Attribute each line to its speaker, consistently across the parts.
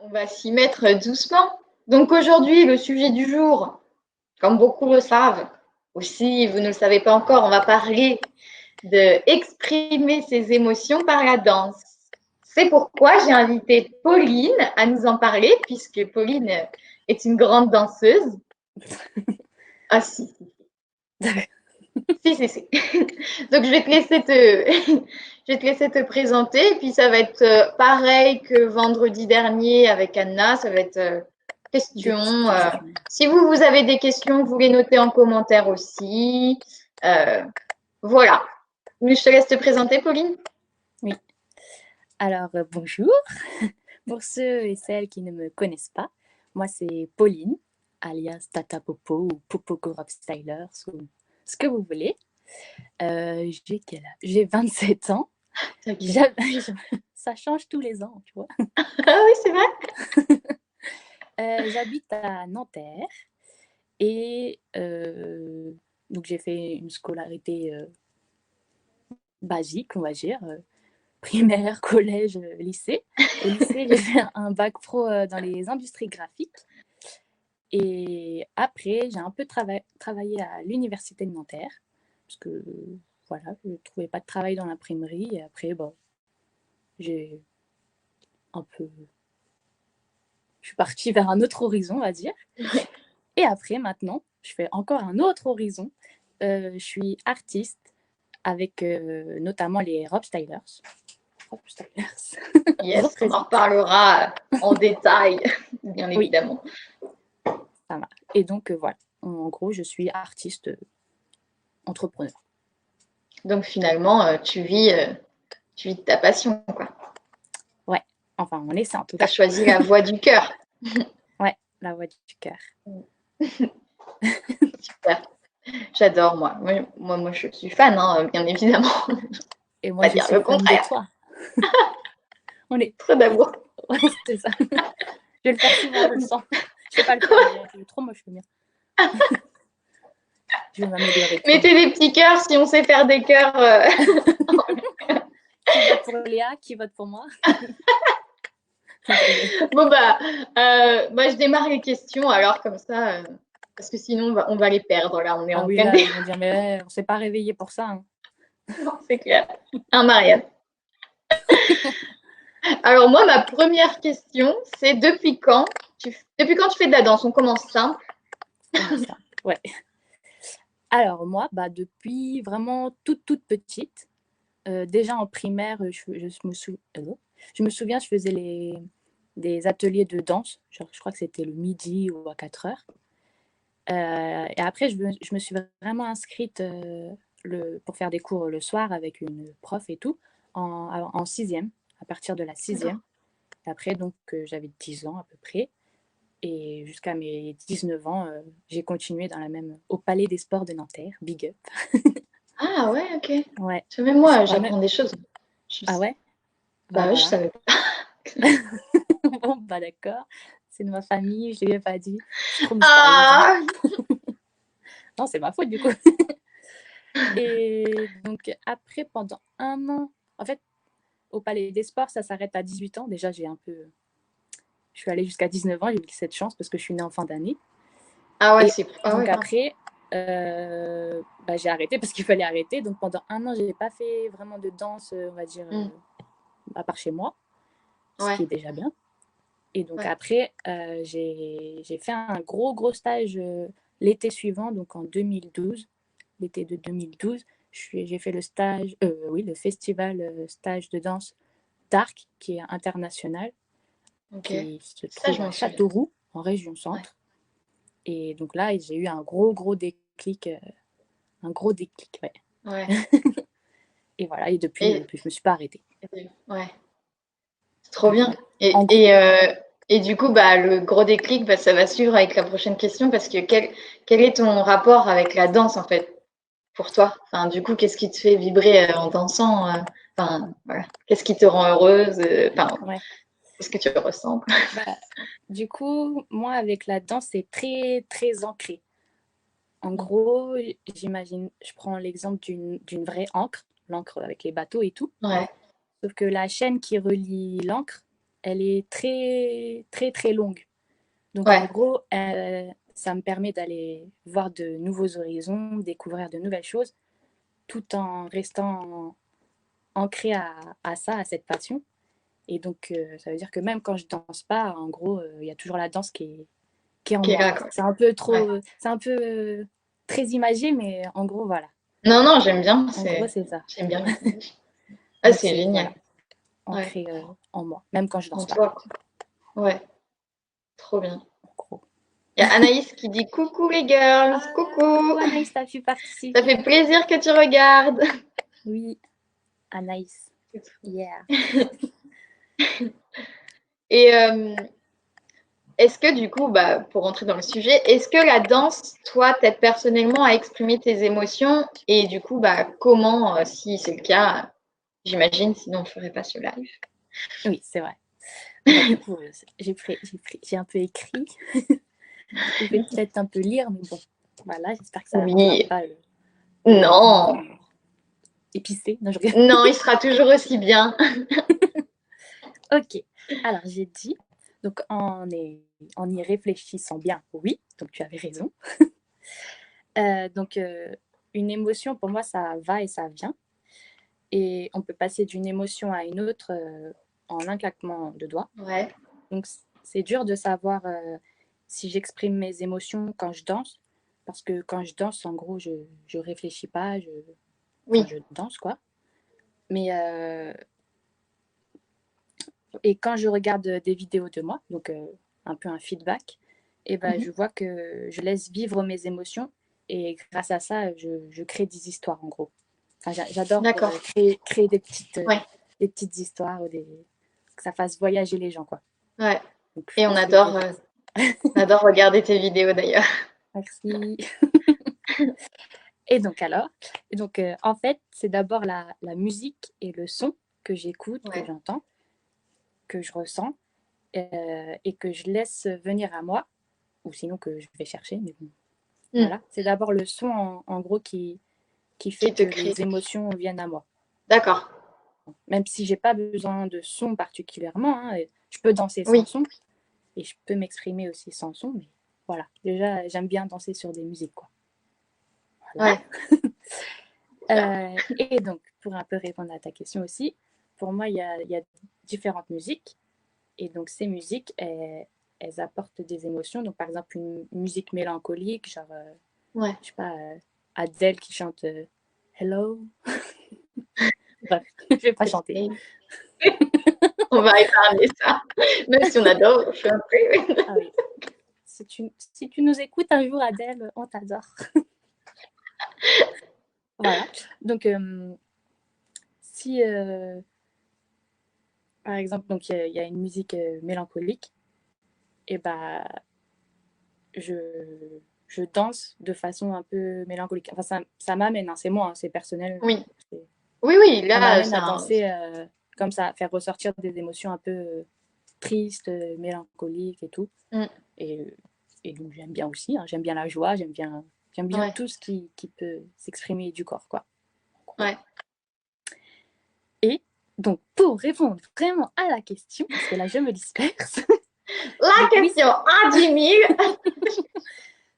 Speaker 1: On va s'y mettre doucement. Donc aujourd'hui, le sujet du jour, comme beaucoup le savent, ou si vous ne le savez pas encore, on va parler de exprimer ses émotions par la danse. C'est pourquoi j'ai invité Pauline à nous en parler, puisque Pauline est une grande danseuse. Ah si, si. Donc je vais te laisser je vais te laisser te présenter, et puis ça va être pareil que vendredi dernier avec Anna, ça va être
Speaker 2: Des petites
Speaker 1: questions.
Speaker 2: questions.
Speaker 1: Si vous avez des questions, vous les notez en commentaire aussi. Euh, voilà. Je te laisse te présenter, Pauline.
Speaker 2: Oui. Alors, bonjour. Pour ceux et celles qui ne me connaissent pas, moi c'est Pauline, alias Tata Popo ou Popo Gorov Stylers ou ce que vous voulez. J'ai quel âge? J'ai 27 ans.
Speaker 1: Okay.
Speaker 2: J'a- Ça change tous les ans, tu vois.
Speaker 1: Ah oui, c'est vrai.
Speaker 2: J'habite à Nanterre et donc j'ai fait une scolarité basique, on va dire, primaire, collège, lycée. Au lycée, j'ai fait un bac pro dans les industries graphiques. Et après, j'ai un peu travaillé à l'université de Nanterre, parce que voilà, je ne trouvais pas de travail dans l'imprimerie. Et après, bon, j'ai un peu. Je suis partie vers un autre horizon, on va dire. Et après, maintenant, je fais encore un autre horizon. Je suis artiste avec notamment les Rob Stylers. Rob Stylers. Je
Speaker 1: Yes, on en
Speaker 2: représente.
Speaker 1: reparlera en détail, bien
Speaker 2: Oui,
Speaker 1: évidemment.
Speaker 2: ça va. Et donc, voilà. En gros, je suis artiste entrepreneur.
Speaker 1: Donc finalement, tu vis de ta passion, quoi.
Speaker 2: Ouais, enfin, on essaie en tout
Speaker 1: Tu as
Speaker 2: cas.
Speaker 1: choisi la voie du cœur.
Speaker 2: Ouais, la voix du cœur.
Speaker 1: Super. J'adore, moi. Moi, je suis fan, hein, bien évidemment.
Speaker 2: Et moi,
Speaker 1: Pas
Speaker 2: je
Speaker 1: dire
Speaker 2: suis
Speaker 1: le
Speaker 2: fan de
Speaker 1: contraire.
Speaker 2: toi. On est.
Speaker 1: Trop d'amour.
Speaker 2: Ouais, c'est ça. Je vais le faire souvent, je le sens. Je sais pas le faire d'ailleurs. C'est trop moche le mien. Je vais m'améliorer, promis.
Speaker 1: Mettez des petits cœurs si on sait faire des cœurs.
Speaker 2: Qui vote pour Léa? Qui vote pour moi? Je rigole.
Speaker 1: Bon, je démarre les questions alors, comme ça, parce que sinon, on va les perdre. Là, on est
Speaker 2: Ah
Speaker 1: en
Speaker 2: oui,
Speaker 1: pleine.
Speaker 2: là, ils vont dire, mais on s'est pas réveillé pour ça. Hein.
Speaker 1: Non, c'est clair. Un Marianne. Alors, moi, ma première question, c'est depuis quand tu fais de la danse? On commence simple.
Speaker 2: Comment ça? Ouais. Alors, moi, bah, depuis vraiment toute petite, déjà en primaire, je me souviens, je faisais des ateliers de danse. Genre, je crois que c'était le midi ou à 4 heures. Et après, je me suis vraiment inscrite pour faire des cours le soir avec une prof et tout, en sixième, à partir de la
Speaker 1: D'accord.
Speaker 2: sixième. Et après, donc, j'avais 10 ans à peu près. Et jusqu'à mes 19 ans, j'ai continué dans la même, au Palais des Sports de Nanterre, big up.
Speaker 1: Ah ouais, ok.
Speaker 2: Ouais.
Speaker 1: Même
Speaker 2: Je
Speaker 1: moi,
Speaker 2: crois même.
Speaker 1: j'apprends des choses. Je
Speaker 2: Ah
Speaker 1: sais-
Speaker 2: ouais? Bah
Speaker 1: Bah, je
Speaker 2: voilà.
Speaker 1: savais pas.
Speaker 2: Bon, bah d'accord. C'est de ma famille, je ne lui ai pas dit. Je suis trop mystérieuse.
Speaker 1: Ah,
Speaker 2: Non, c'est ma faute du coup. Et donc après, pendant un an, en fait, au Palais des Sports, ça s'arrête à 18 ans. Déjà, je suis allée jusqu'à 19 ans, j'ai eu cette chance parce que je suis née en fin d'année.
Speaker 1: ah ouais,
Speaker 2: Et
Speaker 1: c'est. Ah
Speaker 2: donc
Speaker 1: ouais.
Speaker 2: après, bah, j'ai arrêté parce qu'il fallait arrêter. Donc pendant un an, je n'ai pas fait vraiment de danse, on va dire,
Speaker 1: Hmm.
Speaker 2: à part chez moi, ce
Speaker 1: Ouais,
Speaker 2: qui est déjà bien. Et donc
Speaker 1: ouais.
Speaker 2: après, j'ai fait un gros stage l'été suivant, donc en 2012, l'été de 2012. J'ai fait le stage, oui, le festival stage de danse d'Arc, qui est international,
Speaker 1: Ok.
Speaker 2: qui se
Speaker 1: Ça,
Speaker 2: trouve
Speaker 1: je
Speaker 2: à
Speaker 1: m'en souviens.
Speaker 2: Châteauroux, en région
Speaker 1: Ouais.
Speaker 2: centre. Et donc là, j'ai eu un gros déclic, un gros déclic, ouais.
Speaker 1: Ouais.
Speaker 2: Et voilà, et depuis,
Speaker 1: Et,
Speaker 2: je me suis pas arrêtée.
Speaker 1: ouais. C'est trop
Speaker 2: Donc
Speaker 1: bien.
Speaker 2: voilà.
Speaker 1: Et,
Speaker 2: En
Speaker 1: et,
Speaker 2: gros,
Speaker 1: euh, et du coup, le gros déclic, ça va suivre avec la prochaine question parce que quel est ton rapport avec la danse en fait pour toi? Enfin, du coup, qu'est-ce qui te fait vibrer en dansant? Enfin, voilà. Qu'est-ce qui te rend heureuse? Enfin,
Speaker 2: ouais.
Speaker 1: qu'est-ce que tu ressens?
Speaker 2: Bah, du coup, moi, avec la danse, c'est très ancré. En gros, j'imagine, je prends l'exemple d'une vraie encre, l'encre avec les bateaux et tout.
Speaker 1: Ouais.
Speaker 2: Sauf que la chaîne qui relie l'encre, elle est très, très, très longue. Donc, en
Speaker 1: Ouais,
Speaker 2: gros, ça me permet d'aller voir de nouveaux horizons, découvrir de nouvelles choses, tout en restant ancré à ça, à cette passion. Et donc, ça veut dire que même quand je danse pas, en gros, il y a toujours la danse qui est en
Speaker 1: qui est
Speaker 2: moi.
Speaker 1: là, quoi.
Speaker 2: C'est un peu
Speaker 1: Ouais.
Speaker 2: trop, c'est un peu très imagé, mais en gros, voilà.
Speaker 1: Non, non, j'aime bien,
Speaker 2: En gros, c'est ça.
Speaker 1: j'aime bien l'image. Ah,
Speaker 2: Donc,
Speaker 1: c'est
Speaker 2: c'est,
Speaker 1: génial.
Speaker 2: voilà,
Speaker 1: Ouais,
Speaker 2: ancré en moi, même quand je
Speaker 1: en
Speaker 2: danse pas.
Speaker 1: toi, quoi. Ouais, trop bien.
Speaker 2: En gros.
Speaker 1: Il y a Anaïs qui dit coucou les girls,
Speaker 2: Ah, coucou
Speaker 1: coucou.
Speaker 2: Anaïs, t'as pu
Speaker 1: Ça
Speaker 2: participer.
Speaker 1: fait plaisir que tu regardes.
Speaker 2: Oui, Anaïs. Yeah.
Speaker 1: Et est-ce que du coup, bah, pour rentrer dans le sujet, est-ce que la danse, toi, t'aide personnellement à exprimer tes émotions? Et du coup, bah, comment, si c'est le cas, j'imagine, sinon on ne ferait pas ce live.
Speaker 2: Oui, c'est vrai. Bah, du coup, j'ai un peu écrit. Vous pouvez peut-être un peu lire, mais bon, voilà, j'espère que ça ne rendra
Speaker 1: Oui,
Speaker 2: pas le live
Speaker 1: non,
Speaker 2: moins épicé. Non, je regarde.
Speaker 1: non, il sera toujours aussi bien.
Speaker 2: Ok, alors j'ai dit, donc en y réfléchissant bien, oui, donc tu avais raison. Donc, une émotion, pour moi, ça va et ça vient. Et on peut passer d'une émotion à une autre en un claquement de doigts.
Speaker 1: Ouais,
Speaker 2: Donc, c'est dur de savoir si j'exprime mes émotions quand je danse. Parce que quand je danse, en gros, je réfléchis pas, enfin,
Speaker 1: oui.
Speaker 2: je danse, quoi. Mais, et quand je regarde des vidéos de moi, donc un peu un feedback, et ben, je
Speaker 1: Mhm.
Speaker 2: vois que je laisse vivre mes émotions. Et grâce à ça, je crée des histoires, en gros. Enfin, j'adore
Speaker 1: D'accord.
Speaker 2: créer
Speaker 1: Ouais,
Speaker 2: des petites histoires, que ça fasse voyager les gens, quoi.
Speaker 1: ouais.
Speaker 2: Donc, je
Speaker 1: Et
Speaker 2: pense que je vais faire ça.
Speaker 1: on adore regarder tes vidéos d'ailleurs.
Speaker 2: Merci. Et donc alors, en fait, c'est d'abord la musique et le son que j'écoute, que
Speaker 1: Ouais.
Speaker 2: j'entends, que je ressens et que je laisse venir à moi, ou sinon que je vais chercher. Mais bon,
Speaker 1: Hmm.
Speaker 2: voilà, c'est d'abord le son en gros qui fait
Speaker 1: Qui te
Speaker 2: que
Speaker 1: crée.
Speaker 2: les émotions viennent à moi.
Speaker 1: D'accord.
Speaker 2: Même si j'ai pas besoin de son particulièrement, hein, je peux danser sans
Speaker 1: Oui.
Speaker 2: son et je peux m'exprimer aussi sans son. Mais voilà, déjà j'aime bien danser sur des musiques, quoi. Voilà.
Speaker 1: Ouais. Super.
Speaker 2: Et donc, pour un peu répondre à ta question aussi, pour moi, il y a différentes musiques. Et donc, ces musiques, elles apportent des émotions. Donc, par exemple, une musique mélancolique, genre,
Speaker 1: Ouais.
Speaker 2: je sais pas, Adele qui chante Hello. Bref, je vais pas chanter.
Speaker 1: On va épargner ça. Même si on adore chanter.
Speaker 2: Ah oui. Si tu nous écoutes un jour, Adele, on t'adore. Voilà. Donc, si, par exemple, donc il y a une musique mélancolique, et bah, je, je danse de façon un peu mélancolique. Enfin, ça m'amène, hein, c'est moi, hein, c'est personnel.
Speaker 1: Oui. Oui, oui,
Speaker 2: Ça
Speaker 1: là,
Speaker 2: m'amène
Speaker 1: c'est
Speaker 2: à
Speaker 1: un...
Speaker 2: danser comme ça, à faire ressortir des émotions un peu tristes, mélancoliques et tout.
Speaker 1: Mm.
Speaker 2: Et, et donc, j'aime bien aussi, hein, j'aime bien la joie, j'aime bien
Speaker 1: Ouais,
Speaker 2: tout ce qui peut s'exprimer du corps, quoi.
Speaker 1: ouais.
Speaker 2: Et donc, pour répondre vraiment à la question, parce que là, je me disperse.
Speaker 1: La
Speaker 2: donc, oui,
Speaker 1: question à 10 000.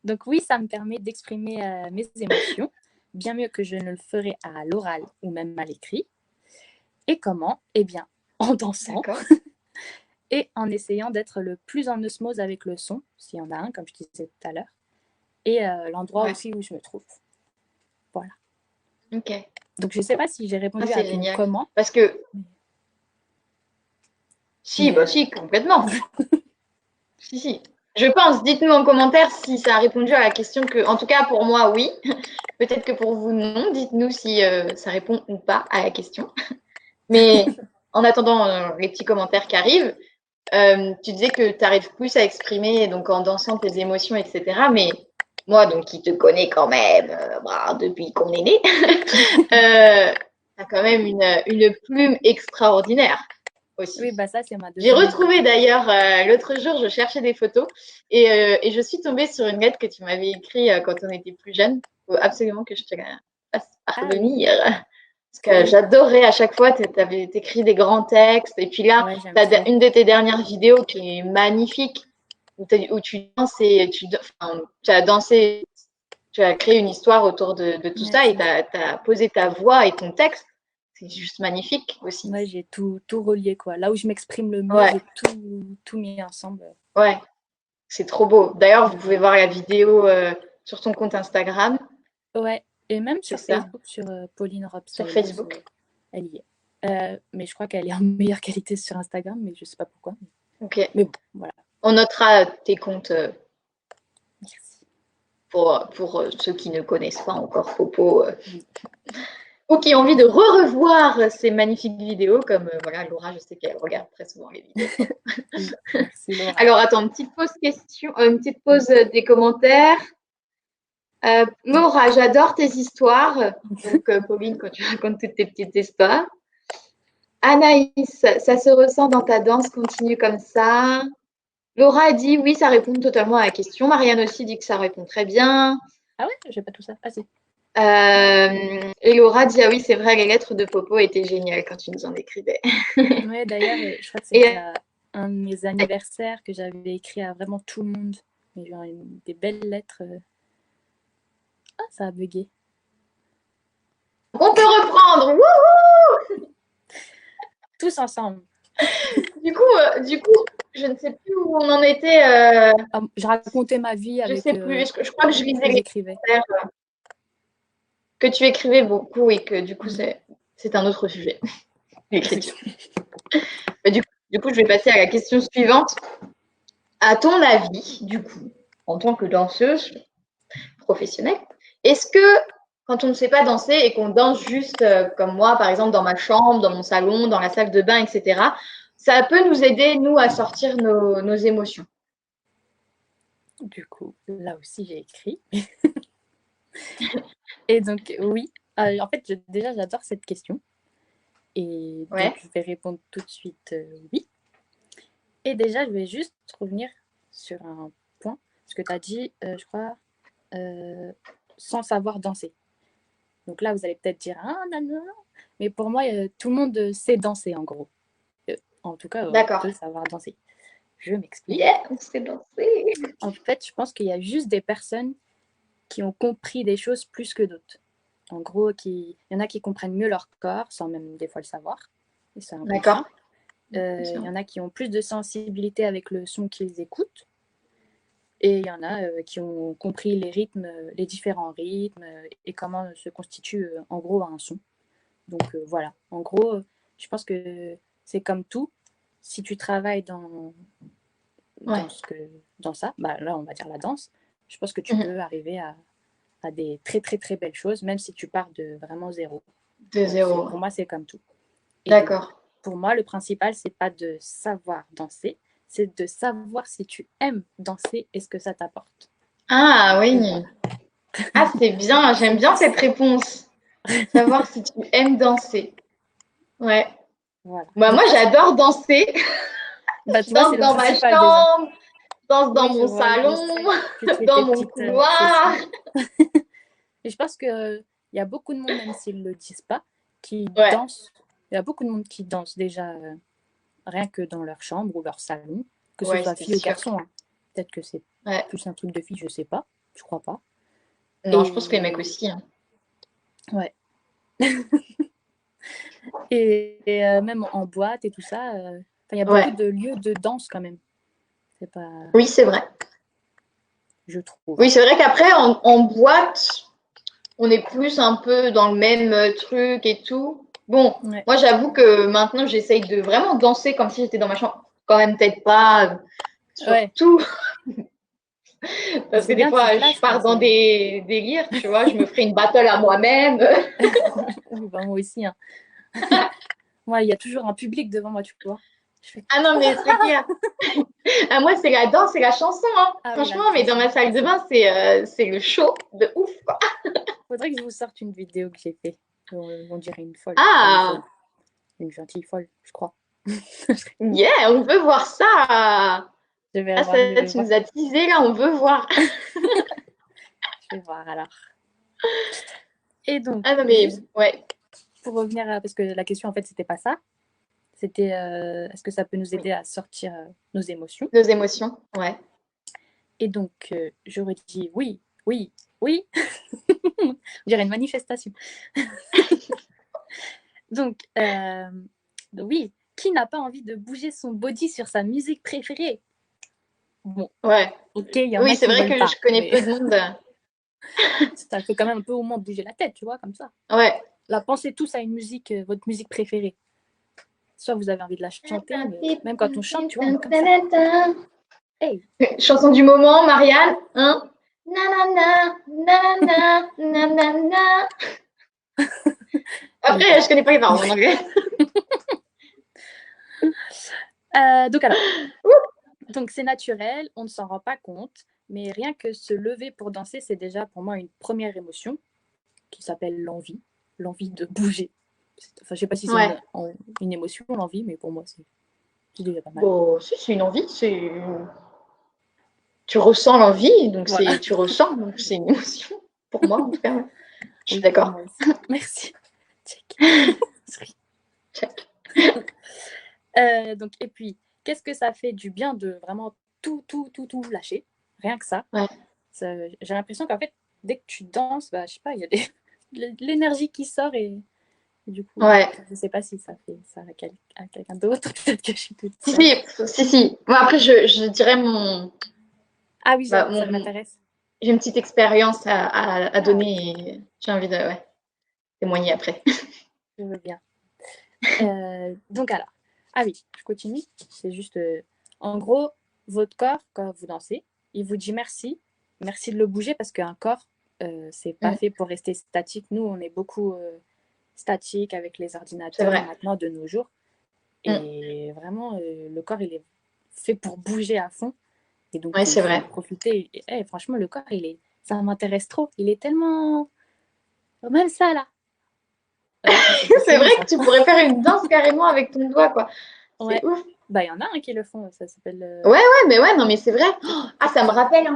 Speaker 2: donc, oui, ça me permet d'exprimer mes émotions, bien mieux que je ne le ferais à l'oral ou même à l'écrit. Et comment? Eh bien, en dansant
Speaker 1: D'accord.
Speaker 2: et en essayant d'être le plus en osmose avec le son, s'il y en a un, comme je disais tout à l'heure, et l'endroit
Speaker 1: Ouais.
Speaker 2: aussi où je me trouve. Voilà.
Speaker 1: Ok.
Speaker 2: Donc, je ne sais pas si j'ai
Speaker 1: Ah,
Speaker 2: répondu à
Speaker 1: c'est
Speaker 2: ton
Speaker 1: génial.
Speaker 2: comment,
Speaker 1: Parce que, si,
Speaker 2: mais
Speaker 1: bah si, complètement. Si, si. Je pense, dites-nous en commentaire si ça a répondu à la question que, en tout cas pour moi, oui. Peut-être que pour vous, non. Dites-nous si ça répond ou pas à la question. Mais en attendant les petits commentaires qui arrivent, tu disais que tu arrives plus à exprimer donc en dansant tes émotions, etc. Mais moi, donc qui te connais quand même bah, depuis qu'on est né, tu as quand même une plume extraordinaire aussi.
Speaker 2: oui, bah ça, c'est ma
Speaker 1: J'ai
Speaker 2: deuxième langue.
Speaker 1: retrouvé d'ailleurs l'autre jour, je cherchais des photos et je suis tombée sur une lettre que tu m'avais écrite quand on était plus jeune. Il faut absolument que je te la fasse
Speaker 2: Ah oui,
Speaker 1: parvenir. Parce que j'adorais à chaque fois, tu avais écrit des grands textes. Et puis là,
Speaker 2: Ouais,
Speaker 1: tu
Speaker 2: j'aime
Speaker 1: as
Speaker 2: trop.
Speaker 1: une de tes dernières vidéos qui est magnifique, où tu danses et tu as dansé, tu as créé une histoire autour de tout ça et
Speaker 2: Merci.
Speaker 1: tu as posé ta voix et ton texte. C'est juste magnifique aussi.
Speaker 2: Ouais, j'ai tout relié, quoi. Là où je m'exprime le mieux,
Speaker 1: Ouais,
Speaker 2: j'ai tout mis ensemble.
Speaker 1: ouais, c'est trop beau. D'ailleurs, vous pouvez
Speaker 2: Voilà.
Speaker 1: voir la vidéo sur ton compte Instagram,
Speaker 2: Ouais, et même
Speaker 1: c'est
Speaker 2: sur
Speaker 1: ça,
Speaker 2: Facebook, sur Pauline Rob
Speaker 1: sur
Speaker 2: Stylist,
Speaker 1: Facebook.
Speaker 2: elle y est. Mais je crois qu'elle est en meilleure qualité sur Instagram, mais je sais pas pourquoi.
Speaker 1: Ok.
Speaker 2: Mais bon, voilà.
Speaker 1: On notera tes comptes
Speaker 2: Merci.
Speaker 1: pour ceux qui ne connaissent pas encore Popo
Speaker 2: Oui.
Speaker 1: ou qui ont envie de revoir ces magnifiques vidéos, comme voilà, Laura, je sais qu'elle regarde très souvent les vidéos.
Speaker 2: Oui, merci Laura.
Speaker 1: Alors, attends, une petite pause question, une petite
Speaker 2: Oui.
Speaker 1: pause des commentaires. Laura, j'adore tes histoires. Donc, Pauline, quand tu racontes toutes tes petites histoires. Anaïs, ça se ressent dans ta danse, continue comme ça. Laura a dit oui, ça répond totalement à la question. Marianne aussi dit que ça répond très bien.
Speaker 2: Ah ouais, j'ai pas tout ça. Ah si.
Speaker 1: Et Laura dit ah oui, c'est vrai, les lettres de Popo étaient géniales quand tu nous en écrivais.
Speaker 2: Ouais, d'ailleurs, je crois que c'était
Speaker 1: Et
Speaker 2: un de mes anniversaires que j'avais écrit à vraiment tout le monde. Mais genre des belles lettres. Ah, ça a bugué.
Speaker 1: on peut reprendre. Wouhou.
Speaker 2: Tous ensemble.
Speaker 1: Du coup, je ne sais plus où on en était.
Speaker 2: Je racontais ma vie
Speaker 1: Je
Speaker 2: avec
Speaker 1: sais plus. Je crois que je
Speaker 2: ce
Speaker 1: lisais
Speaker 2: que
Speaker 1: les
Speaker 2: j'écrivais.
Speaker 1: commentaires, que tu écrivais beaucoup et que du coup,
Speaker 2: Mm.
Speaker 1: c'est un autre sujet,
Speaker 2: Oui.
Speaker 1: l'écriture. Mais du coup, je vais passer à la question suivante. À ton avis, du coup, en tant que danseuse professionnelle, est-ce que quand on ne sait pas danser et qu'on danse juste comme moi, par exemple, dans ma chambre, dans mon salon, dans la salle de bain, etc., ça peut nous aider, nous, à sortir nos émotions?
Speaker 2: Du coup, là aussi, j'ai écrit. Et donc, oui. En fait, déjà, j'adore cette question. Et donc,
Speaker 1: Ouais,
Speaker 2: je vais répondre tout de suite oui. Et déjà, je vais juste revenir sur un point. Ce que tu as dit, je crois, euh, sans savoir danser. Donc là, vous allez peut-être dire, ah non, non, non. Mais pour moi, tout le monde sait danser, en gros. En tout cas, on
Speaker 1: d'accord.
Speaker 2: peut savoir danser. Je m'explique.
Speaker 1: Yeah, on sait danser.
Speaker 2: En fait, je pense qu'il y a juste des personnes qui ont compris des choses plus que d'autres. En gros, il y en a qui comprennent mieux leur corps, sans même des fois le savoir. Et c'est inconscient.
Speaker 1: D'accord.
Speaker 2: Il y en a qui ont plus de sensibilité avec le son qu'ils écoutent. Et il y en a qui ont compris les rythmes, les différents rythmes et comment se constitue en gros un son. Donc voilà, en gros, je pense que c'est comme tout. Si tu travailles
Speaker 1: Ouais.
Speaker 2: dans ça, bah, là on va dire la danse, je pense que tu
Speaker 1: Mhm.
Speaker 2: peux arriver à des très très très belles choses, même si tu pars de vraiment zéro.
Speaker 1: De
Speaker 2: Donc
Speaker 1: zéro.
Speaker 2: pour moi c'est comme tout. Et donc
Speaker 1: D'accord.
Speaker 2: pour moi le principal c'est pas de savoir danser, c'est de savoir si tu aimes danser et ce que ça t'apporte.
Speaker 1: Ah oui.
Speaker 2: Donc voilà,
Speaker 1: Ah, c'est bien. J'aime
Speaker 2: c'est
Speaker 1: bien
Speaker 2: plus
Speaker 1: cette
Speaker 2: ça.
Speaker 1: réponse. Savoir si tu aimes danser. Ouais.
Speaker 2: Voilà.
Speaker 1: Bah,
Speaker 2: Donc
Speaker 1: moi,
Speaker 2: ça c'est
Speaker 1: j'adore danser.
Speaker 2: bah
Speaker 1: Je
Speaker 2: tu vois c'est
Speaker 1: danse
Speaker 2: le
Speaker 1: dans ma
Speaker 2: principal déjà.
Speaker 1: chambre, je danse dans
Speaker 2: Oui, je
Speaker 1: mon
Speaker 2: vois, je
Speaker 1: salon,
Speaker 2: sais. Tu te fais
Speaker 1: dans
Speaker 2: tes
Speaker 1: mon
Speaker 2: petites
Speaker 1: couloir.
Speaker 2: sessions. Et je pense qu'il y a beaucoup de monde, même s'ils ne le disent pas, qui
Speaker 1: Ouais,
Speaker 2: dansent. Il y a beaucoup de monde qui danse déjà rien que dans leur chambre ou leur salon, que ce
Speaker 1: ouais,
Speaker 2: soit
Speaker 1: c'est
Speaker 2: fille ou
Speaker 1: sûr.
Speaker 2: garçon. Hein. Peut-être que c'est
Speaker 1: Ouais.
Speaker 2: plus un truc de fille, je sais pas. Je crois pas.
Speaker 1: Non, je pense que les mecs
Speaker 2: Et
Speaker 1: aussi, hein.
Speaker 2: ouais. Même en boîte et tout ça, il y a beaucoup
Speaker 1: Ouais.
Speaker 2: de lieux de danse quand même. C'est pas,
Speaker 1: Oui, c'est vrai.
Speaker 2: je trouve.
Speaker 1: Oui,
Speaker 2: Hein.
Speaker 1: c'est vrai qu'après, en boîte, on est plus un peu dans le même truc et tout. Bon,
Speaker 2: Ouais.
Speaker 1: moi, j'avoue que maintenant, j'essaye de vraiment danser comme si j'étais dans ma chambre. Quand même, peut-être pas
Speaker 2: Ouais.
Speaker 1: surtout.
Speaker 2: Mais
Speaker 1: Parce que
Speaker 2: c'est
Speaker 1: des
Speaker 2: bien, tu
Speaker 1: fois,
Speaker 2: te
Speaker 1: je
Speaker 2: lâches, quoi.
Speaker 1: pars dans des délires, tu vois. Je me ferai une battle à moi-même.
Speaker 2: Oui, bah, moi aussi. Hein. Moi, il y a toujours un public devant moi, tu vois. Je fais
Speaker 1: Ah non, mais c'est clair. Ah, moi, c'est la danse et la chanson, hein.
Speaker 2: ah oui, la
Speaker 1: Franchement, mais dans
Speaker 2: chanson.
Speaker 1: ma salle de bain, c'est le show de ouf, quoi.
Speaker 2: Faudrait que je vous sorte une vidéo que j'ai fait. On dirait une folle. Enfin, une folle.
Speaker 1: Ah,
Speaker 2: Une gentille folle, je crois.
Speaker 1: yeah, on veut voir ça. Ah, ça,
Speaker 2: Je vais
Speaker 1: tu
Speaker 2: voir.
Speaker 1: nous as teasé, là, on veut voir.
Speaker 2: Je vais voir alors. Et donc,
Speaker 1: Ah non, mais
Speaker 2: juste
Speaker 1: ouais.
Speaker 2: pour revenir à... Parce que la question, en fait, c'était pas ça. C'était est-ce que ça peut nous aider à sortir nos émotions?
Speaker 1: Nos émotions, ouais.
Speaker 2: Et donc, j'aurais dit oui, oui, oui. On dirait une manifestation. Donc, oui, qui n'a pas envie de bouger son body sur sa musique préférée? Bon,
Speaker 1: Ouais.
Speaker 2: ok, il y en
Speaker 1: Oui,
Speaker 2: a
Speaker 1: c'est
Speaker 2: qui
Speaker 1: vrai
Speaker 2: veulent
Speaker 1: que
Speaker 2: pas,
Speaker 1: je connais
Speaker 2: mais
Speaker 1: peu de monde.
Speaker 2: ça fait quand même un peu au moins bouger la tête, tu vois, comme ça.
Speaker 1: Ouais.
Speaker 2: Là, pensez tous à une musique, votre musique préférée. Soit vous avez envie de la chanter, mais même quand on chante, tu vois, on est comme ça. Hey,
Speaker 1: Chanson du moment, Marianne, hein? Nanana, nanana, nanana. Après, je connais pas les paroles en anglais.
Speaker 2: donc alors, donc c'est naturel, on ne s'en rend pas compte, mais rien que se lever pour danser, c'est déjà pour moi une première émotion qui s'appelle l'envie de bouger. Enfin, je sais pas si c'est
Speaker 1: Ouais.
Speaker 2: une émotion, l'envie, mais pour moi, c'est déjà pas mal.
Speaker 1: Bon, si, c'est une envie, tu ressens l'envie, donc
Speaker 2: Voilà.
Speaker 1: tu ressens, donc c'est une émotion. Pour moi, en tout cas, ouais. Je suis
Speaker 2: Oui, pour
Speaker 1: d'accord.
Speaker 2: moi aussi. Merci. Check.
Speaker 1: Check.
Speaker 2: Donc, et puis, qu'est-ce que ça fait du bien de vraiment tout lâcher, rien que ça.
Speaker 1: Ouais.
Speaker 2: J'ai l'impression qu'en fait, dès que tu danses, bah, je sais pas, il y a l'énergie qui sort et du coup,
Speaker 1: Ouais.
Speaker 2: je sais pas si ça fait ça à quelqu'un d'autre, peut-être que je suis toute
Speaker 1: Si,
Speaker 2: seule.
Speaker 1: si. Moi, après, je dirais
Speaker 2: Ah oui,
Speaker 1: bah,
Speaker 2: ça m'intéresse.
Speaker 1: j'ai une petite expérience à
Speaker 2: Ah,
Speaker 1: donner et j'ai envie de témoigner après.
Speaker 2: je veux bien. Donc alors, ah oui, je continue. C'est juste, en gros, votre corps, quand vous dansez, il vous dit merci. Merci de le bouger parce qu'un corps, c'est pas
Speaker 1: Mm.
Speaker 2: fait pour rester statique. Nous, on est beaucoup statique avec les
Speaker 1: C'est
Speaker 2: ordinateurs
Speaker 1: vrai.
Speaker 2: maintenant de nos jours.
Speaker 1: Mm.
Speaker 2: Et vraiment, le corps, il est fait pour bouger à fond. Et donc,
Speaker 1: Ouais,
Speaker 2: il
Speaker 1: c'est
Speaker 2: faut
Speaker 1: vrai.
Speaker 2: en profiter. Et, franchement, le corps, ça m'intéresse trop. Il est tellement... Même ça, là. C'est
Speaker 1: C'est
Speaker 2: fini,
Speaker 1: vrai
Speaker 2: ça.
Speaker 1: que tu pourrais faire une danse carrément avec ton doigt, quoi. C'est
Speaker 2: Ouais.
Speaker 1: ouf.
Speaker 2: Bah, il y en a un qui le font. Ça s'appelle...
Speaker 1: Ouais, mais ouais, non, mais c'est vrai. Ah, ça me rappelle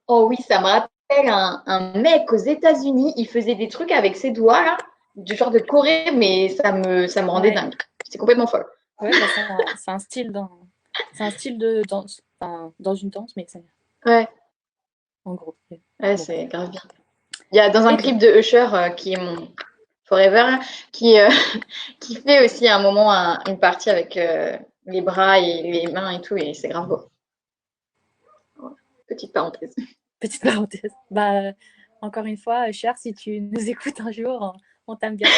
Speaker 1: Oh oui, ça me rappelle un mec aux États-Unis. Il faisait des trucs avec ses doigts, là, du genre de Corée, mais ça me rendait
Speaker 2: Ouais.
Speaker 1: dingue. C'est complètement folle.
Speaker 2: Ouais, bah, c'est un style c'est un style de danse. Enfin, dans une danse, mais c'est
Speaker 1: Ouais,
Speaker 2: en gros.
Speaker 1: ouais,
Speaker 2: Bon, bref.
Speaker 1: c'est grave bien. Il y a dans un
Speaker 2: Et donc,
Speaker 1: clip de Usher, qui est mon Forever, là, qui, qui fait aussi à un moment une partie avec les bras et les mains et tout, et c'est grave beau. Petite parenthèse.
Speaker 2: petite parenthèse. Bah, encore une fois, Cher, si tu nous écoutes un jour, on t'aime bien.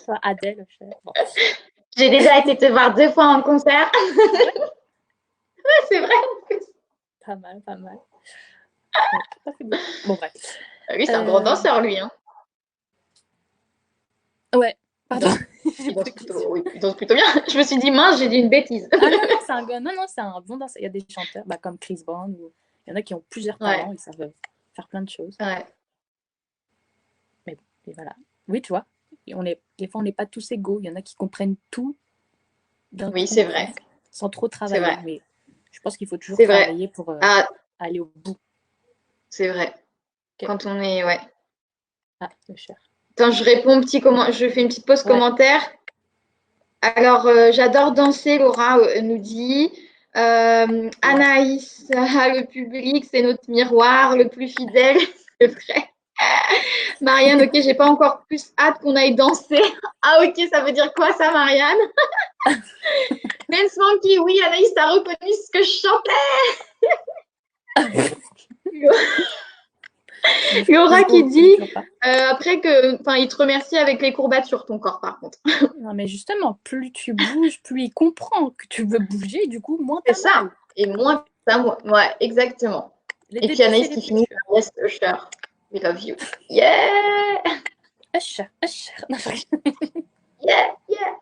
Speaker 2: Soit Adèle, Cher. Bon.
Speaker 1: J'ai déjà été te voir 2 fois en concert.
Speaker 2: Ouais,
Speaker 1: C'est vrai.
Speaker 2: pas mal, pas mal. Ouais, pas fait beaucoup. Bon, bref.
Speaker 1: Lui, c'est un grand danseur, lui. Hein.
Speaker 2: Ouais,
Speaker 1: Il
Speaker 2: pardon.
Speaker 1: danse,
Speaker 2: J'ai plus de questions.
Speaker 1: oui, il danse plutôt bien. Je me suis dit, mince, j'ai dit une bêtise.
Speaker 2: Ah non, non, c'est un gars. Non, non, c'est un bon danseur. Il y a des chanteurs, bah, comme Chris Brown, ou il y en a qui ont plusieurs
Speaker 1: Ouais,
Speaker 2: talents, ils savent faire plein de choses.
Speaker 1: ouais.
Speaker 2: Mais bon, et voilà. Oui, tu vois, des fois, on n'est pas tous égaux. Il y en a qui comprennent tout d'un
Speaker 1: Oui,
Speaker 2: coup,
Speaker 1: c'est vrai.
Speaker 2: presque, sans trop
Speaker 1: C'est
Speaker 2: travailler.
Speaker 1: vrai.
Speaker 2: Mais je pense qu'il faut toujours
Speaker 1: C'est vrai.
Speaker 2: travailler pour
Speaker 1: Ah,
Speaker 2: aller au bout.
Speaker 1: c'est vrai.
Speaker 2: Ok.
Speaker 1: Quand on est, ouais.
Speaker 2: Ah, le cher.
Speaker 1: Attends, je fais une petite pause
Speaker 2: Ouais.
Speaker 1: commentaire. Alors, j'adore danser, Laura nous dit.
Speaker 2: Ouais.
Speaker 1: Anaïs, le public, c'est notre miroir le plus fidèle. C'est vrai. Marianne, ok, j'ai pas encore plus hâte qu'on aille danser. Ah, ok, ça veut dire quoi ça, Marianne? Dance Monkey, oui, Anaïs, t'as reconnu ce que je chantais. Laura qui dit, après que, enfin, il te remercie avec les courbatures, ton corps, par contre.
Speaker 2: Non, mais justement, plus tu bouges, plus il comprend que tu veux bouger, du coup, moins
Speaker 1: C'est
Speaker 2: t'as
Speaker 1: ça.
Speaker 2: mal.
Speaker 1: Et moi, ça, moi. Ouais, exactement.
Speaker 2: Les
Speaker 1: Et puis
Speaker 2: débuts, c'est
Speaker 1: Anaïs
Speaker 2: les
Speaker 1: qui
Speaker 2: plus
Speaker 1: finit
Speaker 2: durs.
Speaker 1: par Yes, Usher. We love you. Yeah!
Speaker 2: Usher, Usher. Non,
Speaker 1: Yeah, yeah.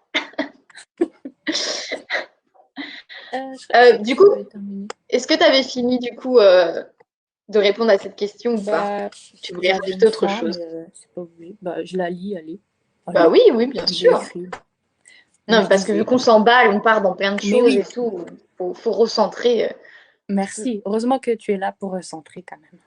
Speaker 2: je
Speaker 1: Du
Speaker 2: crois
Speaker 1: coup,
Speaker 2: que j'ai terminé.
Speaker 1: est-ce que tu avais fini, du coup, de répondre à cette question ou pas?
Speaker 2: Bah,
Speaker 1: Tu voulais
Speaker 2: j'avais
Speaker 1: rajouter
Speaker 2: une
Speaker 1: autre
Speaker 2: fin,
Speaker 1: chose?
Speaker 2: mais c'est pas obligé. Bah, je la lis, allez.
Speaker 1: Bah
Speaker 2: Allez,
Speaker 1: oui, oui, bien
Speaker 2: je l'ai
Speaker 1: sûr.
Speaker 2: écrit. Donc,
Speaker 1: Non,
Speaker 2: je
Speaker 1: parce que vu
Speaker 2: disais.
Speaker 1: qu'on s'emballe, on part dans plein de
Speaker 2: Mais
Speaker 1: choses et
Speaker 2: oui,
Speaker 1: tout, faut recentrer.
Speaker 2: merci. Heureusement que tu es là pour recentrer quand même.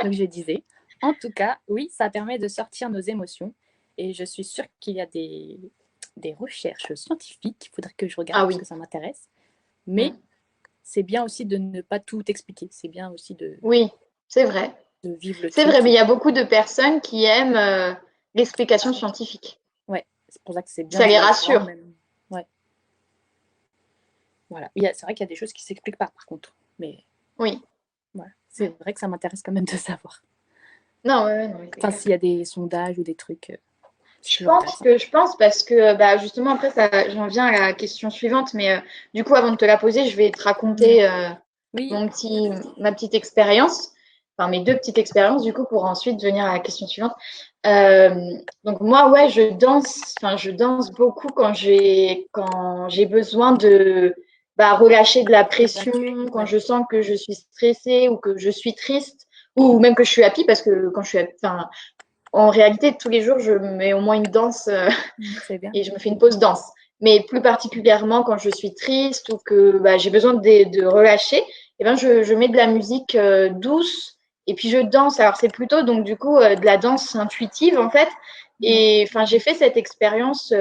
Speaker 2: Donc, je disais. En tout cas, oui, ça permet de sortir nos émotions. Et je suis sûre qu'il y a des recherches scientifiques. Il faudrait que je regarde
Speaker 1: Ah
Speaker 2: parce
Speaker 1: oui.
Speaker 2: que ça m'intéresse. Mais c'est bien aussi de ne pas tout expliquer. C'est bien aussi
Speaker 1: Oui, c'est vrai.
Speaker 2: de vivre le
Speaker 1: C'est vrai,
Speaker 2: truc.
Speaker 1: mais il y a beaucoup de personnes qui aiment l'explication scientifique.
Speaker 2: Ouais, c'est pour ça que c'est bien
Speaker 1: Ça
Speaker 2: d'y
Speaker 1: les
Speaker 2: avoir
Speaker 1: rassure.
Speaker 2: même. Ouais, voilà. C'est vrai qu'il y a des choses qui ne s'expliquent pas par contre. Mais
Speaker 1: Oui.
Speaker 2: voilà, c'est vrai que ça m'intéresse quand même de savoir.
Speaker 1: Non, ouais, non, c'est
Speaker 2: Enfin,
Speaker 1: clair.
Speaker 2: s'il y a des sondages ou des trucs, c'est toujours intéressant.
Speaker 1: Je pense parce que bah, justement après ça, j'en viens à la question suivante, mais du coup avant de te la poser, je vais te raconter
Speaker 2: Oui,
Speaker 1: ma petite expérience, enfin mes deux petites expériences du coup pour ensuite venir à la question suivante. Donc moi ouais je danse beaucoup quand j'ai besoin de bah, relâcher de la pression, quand
Speaker 2: ouais.
Speaker 1: je sens que je suis stressée ou que je suis triste ou même que je suis happy parce que quand je suis enfin en réalité, tous les jours, je mets au moins une danse
Speaker 2: C'est bien.
Speaker 1: et je me fais une pause danse. Mais plus particulièrement quand je suis triste ou que bah, j'ai besoin de relâcher, eh ben, je mets de la musique douce et puis je danse. Alors c'est plutôt donc du coup de la danse intuitive en fait.
Speaker 2: Ouais.
Speaker 1: Et enfin j'ai fait cette expérience.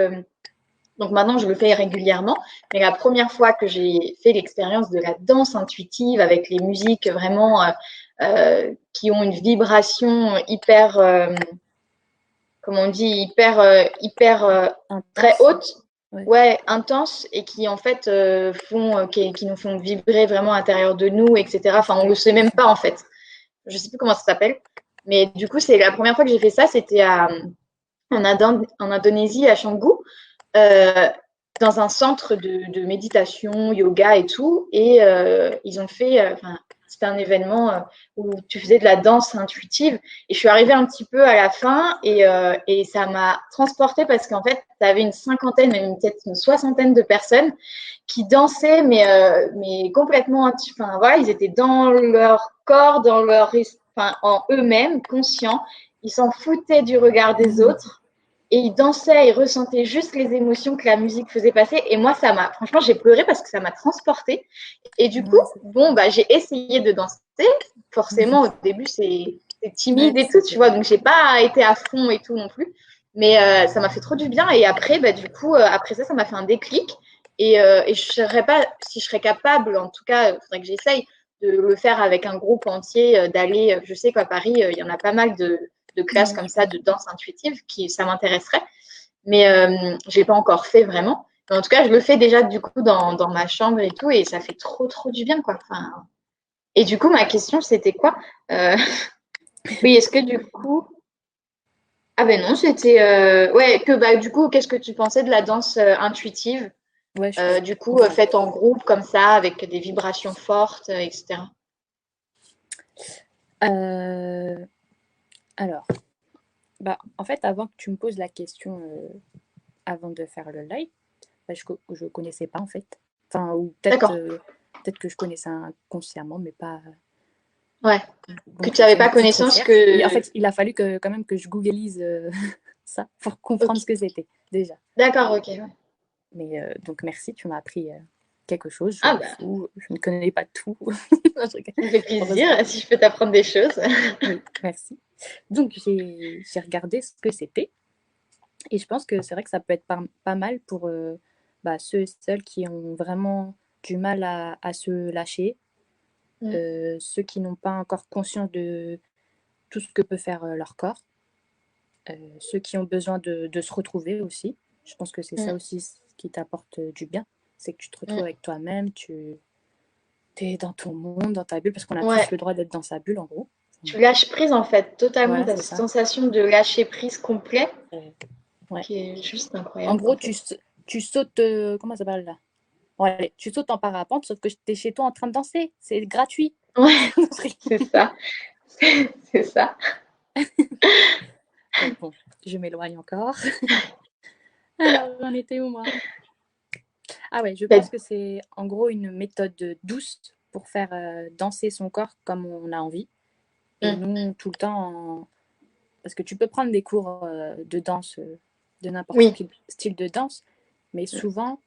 Speaker 1: Donc maintenant je le fais régulièrement. Mais la première fois que j'ai fait l'expérience de la danse intuitive avec les musiques vraiment qui ont une vibration hyper comme on dit, hyper très
Speaker 2: Intense.
Speaker 1: haute,
Speaker 2: Ouais.
Speaker 1: ouais, intense, et qui en fait qui nous font vibrer vraiment à l'intérieur de nous, etc. Enfin, on le sait même pas en fait. Je sais plus comment ça s'appelle, mais du coup, c'est la première fois que j'ai fait ça, c'était en Indonésie, à Canggu, euh, dans un centre de méditation, yoga et tout. Et ils ont fait, c'était un événement où tu faisais de la danse intuitive. Et je suis arrivée un petit peu à la fin et ça m'a transportée parce qu'en fait, tu avais une cinquantaine, même peut-être une soixantaine de personnes qui dansaient, mais complètement, enfin voilà, ils étaient dans leur corps, enfin, en eux-mêmes, conscients. Ils s'en foutaient du regard des autres et il dansait, il ressentait juste les émotions que la musique faisait passer. Et moi, franchement, j'ai pleuré parce que ça m'a transportée. Et du coup,
Speaker 2: Ouais,
Speaker 1: bon, bah, j'ai essayé de danser. Forcément, au début, c'est timide
Speaker 2: ouais,
Speaker 1: et tout, tu vois. Donc, j'ai pas été à fond et tout non plus. Mais ça m'a fait trop du bien. Et après, bah, du coup, après ça m'a fait un déclic. Et je serais pas, si je serais capable, en tout cas, il faudrait que j'essaye de le faire avec un groupe entier, d'aller, je sais qu'à Paris, il y en a pas mal de classes
Speaker 2: ouais,
Speaker 1: comme ça de danse intuitive ça m'intéresserait. Mais je l'ai pas encore fait vraiment. Mais en tout cas, je le fais déjà du coup dans ma chambre et tout, et ça fait trop du bien quoi. Enfin, et du coup, ma question c'était quoi euh, Oui, est-ce que du coup, ah ben non, c'était ouais que bah du coup, qu'est-ce que tu pensais de la danse intuitive,
Speaker 2: ouais,
Speaker 1: du coup
Speaker 2: enfin,
Speaker 1: faite en groupe comme ça avec des vibrations fortes, etc.
Speaker 2: euh, alors, bah, en fait, avant que tu me poses la question, avant de faire le live, bah, je connaissais pas en fait. Enfin, ou
Speaker 1: D'accord.
Speaker 2: peut-être que je connaissais inconsciemment, mais pas.
Speaker 1: Ouais. Que
Speaker 2: Donc
Speaker 1: tu
Speaker 2: j'ai
Speaker 1: n'avais
Speaker 2: fait une
Speaker 1: pas
Speaker 2: petite
Speaker 1: connaissance
Speaker 2: recherche. Et en
Speaker 1: que.
Speaker 2: fait, il a fallu quand même que je googlise ça pour
Speaker 1: Ok.
Speaker 2: comprendre ce que c'était déjà.
Speaker 1: D'accord, ok. Ouais.
Speaker 2: Mais donc merci, tu m'as appris quelque chose.
Speaker 1: Ah bah,
Speaker 2: Je ne connais pas tout. Non, je rigole.
Speaker 1: ça me fait plaisir
Speaker 2: Heureusement.
Speaker 1: si je peux t'apprendre des choses.
Speaker 2: Oui, merci. Donc j'ai regardé ce que c'était. Et je pense que c'est vrai que ça peut être pas mal pour bah, ceux et celles qui ont vraiment du mal à se lâcher,
Speaker 1: Mm,
Speaker 2: ceux qui n'ont pas encore conscience de tout ce que peut faire leur corps, ceux qui ont besoin de se retrouver aussi. Je pense que c'est ça
Speaker 1: mm,
Speaker 2: aussi ce qui t'apporte du bien, c'est que tu te retrouves
Speaker 1: mm.
Speaker 2: avec toi-même, tu es dans ton monde, dans ta bulle, parce qu'on a tous
Speaker 1: Ouais,
Speaker 2: le droit d'être dans sa bulle en gros.
Speaker 1: tu lâches prise en fait, totalement.
Speaker 2: Voilà,
Speaker 1: Tu as
Speaker 2: c'est
Speaker 1: cette
Speaker 2: ça.
Speaker 1: sensation de lâcher prise complet
Speaker 2: Ouais.
Speaker 1: qui est juste
Speaker 2: En
Speaker 1: incroyable en
Speaker 2: gros,
Speaker 1: fait.
Speaker 2: tu sautes, comment ça s'appelle là? Ouais, tu sautes en parapente, sauf que tu es chez toi en train de danser. C'est gratuit.
Speaker 1: Ouais, c'est ça. C'est ça.
Speaker 2: Ouais, bon, je m'éloigne encore. Alors, j'en étais où moi? Ah ouais, je pense
Speaker 1: Ben,
Speaker 2: que c'est en gros une méthode douce pour faire danser son corps comme on a envie. Et
Speaker 1: mm,
Speaker 2: nous, tout le temps, parce que tu peux prendre des cours de danse, de n'importe
Speaker 1: oui.
Speaker 2: quel style de danse, mais
Speaker 1: Mm,
Speaker 2: souvent,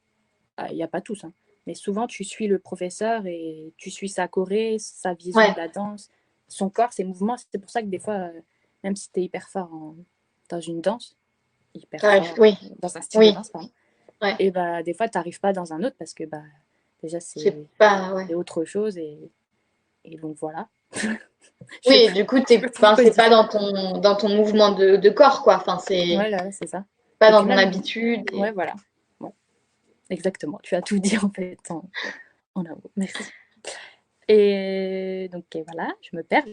Speaker 2: il n'y a pas tous, hein, mais souvent tu suis le professeur et tu suis sa choré, sa vision
Speaker 1: ouais.
Speaker 2: de la danse, son corps, ses mouvements. C'est pour ça que des fois, même si tu es hyper fort dans une danse, hyper
Speaker 1: T'arrives,
Speaker 2: fort
Speaker 1: oui,
Speaker 2: dans un style de
Speaker 1: oui,
Speaker 2: danse, pardon,
Speaker 1: ouais.
Speaker 2: et bah, des fois, tu n'arrives pas dans un autre parce que bah, déjà,
Speaker 1: C'est pas, ouais.
Speaker 2: c'est autre chose. Et donc, voilà.
Speaker 1: Oui, du coup,
Speaker 2: Je sais pas
Speaker 1: enfin,
Speaker 2: quoi
Speaker 1: c'est
Speaker 2: dire.
Speaker 1: pas dans ton mouvement de corps, quoi. Enfin, c'est
Speaker 2: Voilà, c'est ça.
Speaker 1: pas
Speaker 2: Et
Speaker 1: dans
Speaker 2: puis
Speaker 1: ton
Speaker 2: même,
Speaker 1: habitude.
Speaker 2: ouais, voilà. Ouais, exactement. Tu as tout dit en fait en un mot. Merci. Et donc, et voilà, je me perds.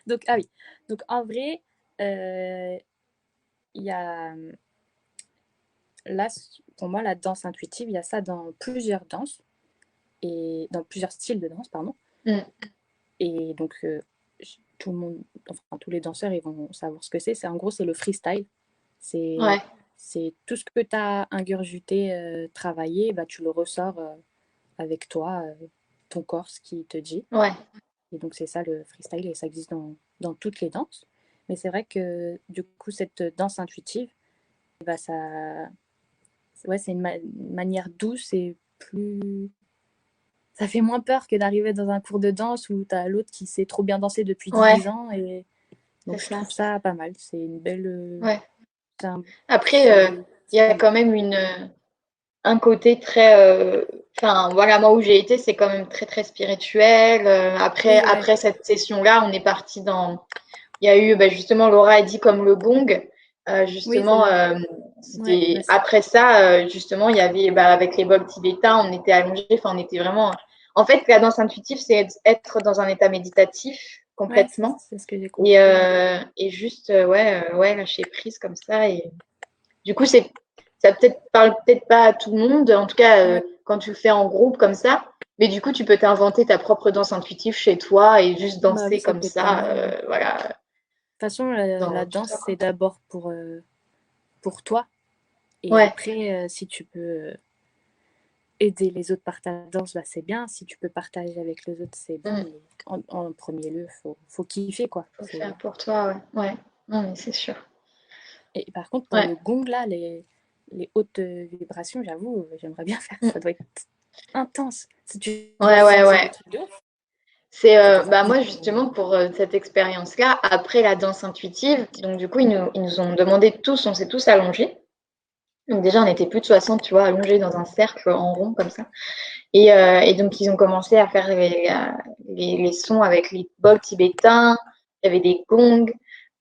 Speaker 2: Donc, ah oui. Donc, en vrai, il y a là, pour moi, la danse intuitive, il y a ça dans plusieurs danses et dans plusieurs styles de danse, pardon.
Speaker 1: Mm.
Speaker 2: Et donc, tout le monde, enfin, tous les danseurs, ils vont savoir ce que c'est. En gros, c'est le freestyle.
Speaker 1: Ouais,
Speaker 2: C'est tout ce que tu as ingurgité, travaillé, bah, tu le ressors avec toi, ton corps, ce qui te dit.
Speaker 1: ouais,
Speaker 2: Et donc, c'est ça le freestyle et ça existe dans toutes les danses. Mais c'est vrai que du coup, cette danse intuitive, bah, ouais, c'est une manière douce et plus. Ça fait moins peur que d'arriver dans un cours de danse où tu as l'autre qui sait trop bien danser depuis
Speaker 1: ouais,
Speaker 2: 10 ans. Et
Speaker 1: c'est
Speaker 2: donc, je
Speaker 1: ça.
Speaker 2: trouve ça pas mal. C'est une belle.
Speaker 1: Ouais. Après, il y
Speaker 2: C'est
Speaker 1: a
Speaker 2: pas mal.
Speaker 1: quand même un côté très, enfin, voilà, moi où j'ai été, c'est quand même très, très spirituel.
Speaker 2: Oui, ouais.
Speaker 1: Après cette session-là, on est parti il y a eu, bah, justement, Laura a dit comme le gong.
Speaker 2: Oui, c'est
Speaker 1: Justement,
Speaker 2: ça. Ouais, bah,
Speaker 1: après ça, justement, il y avait, bah, avec les bols tibétains, on était allongés, enfin, on était vraiment. En fait, la danse intuitive, c'est être dans un état méditatif
Speaker 2: ouais,
Speaker 1: complètement
Speaker 2: c'est ce que j'ai compris.
Speaker 1: et juste, ouais, lâcher prise comme ça. Et du coup, ça peut-être parle peut-être pas à tout le monde, en tout cas,
Speaker 2: Ouais.
Speaker 1: quand tu le fais en groupe comme ça. Mais du coup, tu peux t'inventer ta propre danse intuitive chez toi et juste
Speaker 2: Bah oui,
Speaker 1: danser
Speaker 2: ça
Speaker 1: comme
Speaker 2: peut être pas
Speaker 1: ça,
Speaker 2: mal. De
Speaker 1: voilà,
Speaker 2: toute façon, la
Speaker 1: dans tout
Speaker 2: danse,
Speaker 1: ça,
Speaker 2: c'est
Speaker 1: quoi.
Speaker 2: d'abord pour toi. Et
Speaker 1: Ouais,
Speaker 2: après, si tu peux aider les autres par ta danse, bah, c'est bien. Si tu peux partager avec les autres, c'est bien.
Speaker 1: mm,
Speaker 2: Mais en premier lieu, faut kiffer, quoi.
Speaker 1: faut faire pour toi, ouais. Ouais, non, mais c'est sûr.
Speaker 2: Et par contre, pour
Speaker 1: Ouais.
Speaker 2: le gong, là, les hautes vibrations, j'avoue, j'aimerais bien faire.
Speaker 1: Mm.
Speaker 2: Ça doit être intense. Si tu dois
Speaker 1: Ouais, ouais,
Speaker 2: lancer des
Speaker 1: ouais.
Speaker 2: trucs de ouf,
Speaker 1: C'est
Speaker 2: ça doit faire
Speaker 1: bah
Speaker 2: bizarre.
Speaker 1: moi justement pour cette expérience-là, après la danse intuitive, donc du coup ils nous ont demandé tous, on s'est tous allongés. Donc déjà on était plus de 60, tu vois, allongés dans un cercle en rond comme ça. Et donc ils ont commencé à faire les sons avec les bols tibétains, il y avait des gongs,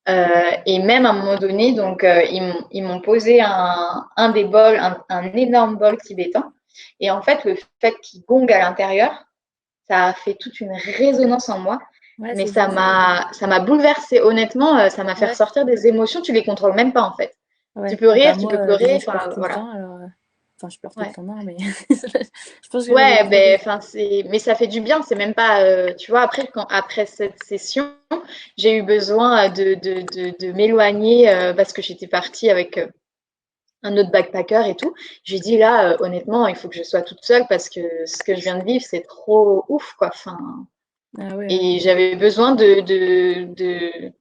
Speaker 1: et même à un moment donné, donc ils m'ont posé un des bols, un énorme bol tibétain. Et en fait le fait qu'il gongue à l'intérieur, ça a fait toute une résonance en moi,
Speaker 2: Ouais,
Speaker 1: mais
Speaker 2: c'est ça.
Speaker 1: ça m'a bouleversée. Honnêtement, ça m'a fait
Speaker 2: Ouais,
Speaker 1: ressortir des émotions, tu les contrôles même pas en fait. Tu
Speaker 2: ouais.
Speaker 1: peux
Speaker 2: Ah bah
Speaker 1: rire, tu
Speaker 2: moi,
Speaker 1: peux
Speaker 2: déjà,
Speaker 1: pleurer,
Speaker 2: je pleure
Speaker 1: enfin
Speaker 2: tout le
Speaker 1: voilà.
Speaker 2: temps, alors enfin, je pleure tout le
Speaker 1: Ouais.
Speaker 2: temps, non, mais je pense que je vais
Speaker 1: Ouais,
Speaker 2: pleurer.
Speaker 1: ben, enfin, mais ça fait du bien. C'est même pas, tu vois, après cette session, j'ai eu besoin de m'éloigner parce que j'étais partie avec un autre backpacker et tout. J'ai dit là, honnêtement, il faut que je sois toute seule parce que ce que je viens de vivre, c'est trop ouf, quoi. Enfin,
Speaker 2: Ah ouais, ouais.
Speaker 1: et j'avais besoin d'être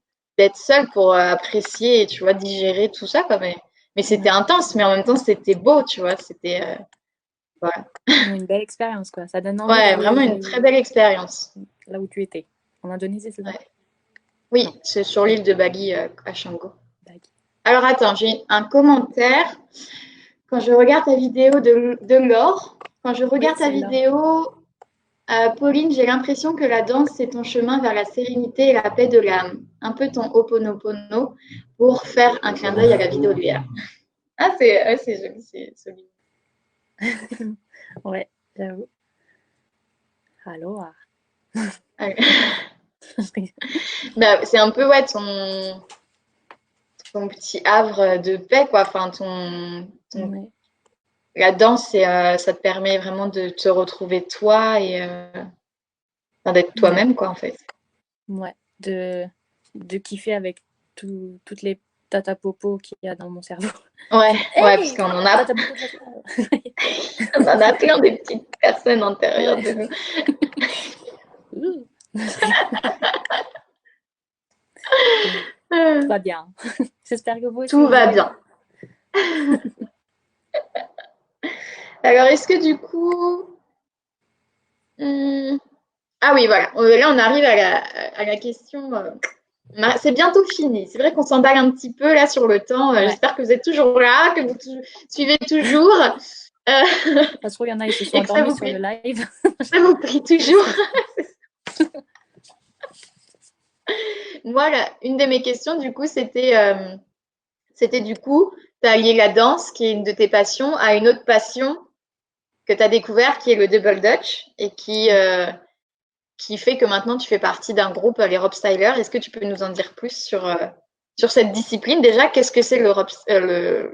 Speaker 1: seule pour apprécier et, tu vois, digérer tout ça, quoi. Mais c'était
Speaker 2: Ouais.
Speaker 1: intense, mais en même temps, c'était beau, tu vois. C'était, voilà.
Speaker 2: Ouais, une belle expérience, quoi. Ça donne envie
Speaker 1: Ouais, vraiment
Speaker 2: d'aller
Speaker 1: une très belle expérience.
Speaker 2: là où tu étais. En Indonésie, c'est ça?
Speaker 1: Ouais. Oui,
Speaker 2: Non,
Speaker 1: c'est sur l'île de Bali à Canggu.
Speaker 2: Bali.
Speaker 1: Alors attends, j'ai un commentaire. Quand je regarde ta vidéo de Laure, quand je
Speaker 2: Oui,
Speaker 1: regarde ta
Speaker 2: c'est là.
Speaker 1: vidéo, Pauline, j'ai l'impression que la danse, c'est ton chemin vers la sérénité et la paix de l'âme. Un peu ton Ho'oponopono pour faire un clin d'œil à la vidéo d'hier. Ah, c'est joli, c'est joli.
Speaker 2: Ouais, j'avoue. Aloha.
Speaker 1: Bah, c'est un peu, ouais, ton petit havre de paix, quoi. Enfin,
Speaker 2: Ouais.
Speaker 1: la danse, ça te permet vraiment de te retrouver toi et enfin, d'être
Speaker 2: Ouais.
Speaker 1: toi-même, quoi, en fait.
Speaker 2: Ouais. De kiffer avec toutes les tatapopo qu'il y a dans mon cerveau.
Speaker 1: Ouais,
Speaker 2: Genre,
Speaker 1: ouais, parce
Speaker 2: hey,
Speaker 1: qu'on
Speaker 2: tatapopo, fais ça.
Speaker 1: on en a plein des petites personnes intérieures
Speaker 2: Ouais.
Speaker 1: de nous.
Speaker 2: Ouh. Tout
Speaker 1: Euh,
Speaker 2: va bien. J'espère que vous aussi,
Speaker 1: Tout
Speaker 2: vous
Speaker 1: va
Speaker 2: allez bien.
Speaker 1: bien. Alors, est-ce que du coup, hmm, Ah oui, voilà. Là, on arrive à la question. C'est bientôt fini. C'est vrai qu'on s'emballe un petit peu là sur le temps.
Speaker 2: Ouais.
Speaker 1: J'espère que vous êtes toujours là, que vous suivez toujours euh,
Speaker 2: Ça se trouve, il y en a, ils se sont
Speaker 1: et que ça
Speaker 2: endormis
Speaker 1: vous
Speaker 2: sur le
Speaker 1: plaît,
Speaker 2: live.
Speaker 1: ça vous plaît toujours. Moi, une de mes questions, du coup, c'était du coup, tu as lié la danse, qui est une de tes passions, à une autre passion que tu as découvert, qui est le double dutch, et qui fait que maintenant tu fais partie d'un groupe, les Rob Styler. Est-ce que tu peux nous en dire plus sur cette discipline? Déjà, qu'est-ce que c'est le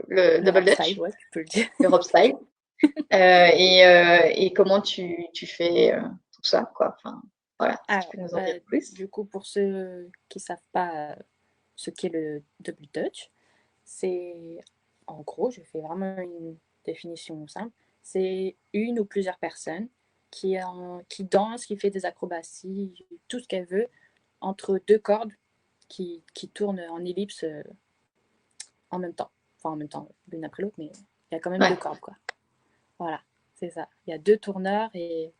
Speaker 2: Le
Speaker 1: double
Speaker 2: rap style,
Speaker 1: dutch,
Speaker 2: ouais, tu peux le dire.
Speaker 1: le Rob Style, et comment tu fais tout ça, quoi. Enfin, voilà, si tu
Speaker 2: Alors,
Speaker 1: peux nous en dire plus.
Speaker 2: du coup, pour ceux qui ne savent pas ce qu'est le double dutch, c'est, en gros, je fais vraiment une définition simple, c'est une ou plusieurs personnes qui dansent, qui fait des acrobaties, tout ce qu'elle veut, entre deux cordes qui tournent en ellipse en même temps. Enfin, en même temps, l'une après l'autre, mais il y a quand même
Speaker 1: Ouais,
Speaker 2: deux cordes, quoi. Voilà, c'est ça. Il y a deux tourneurs ou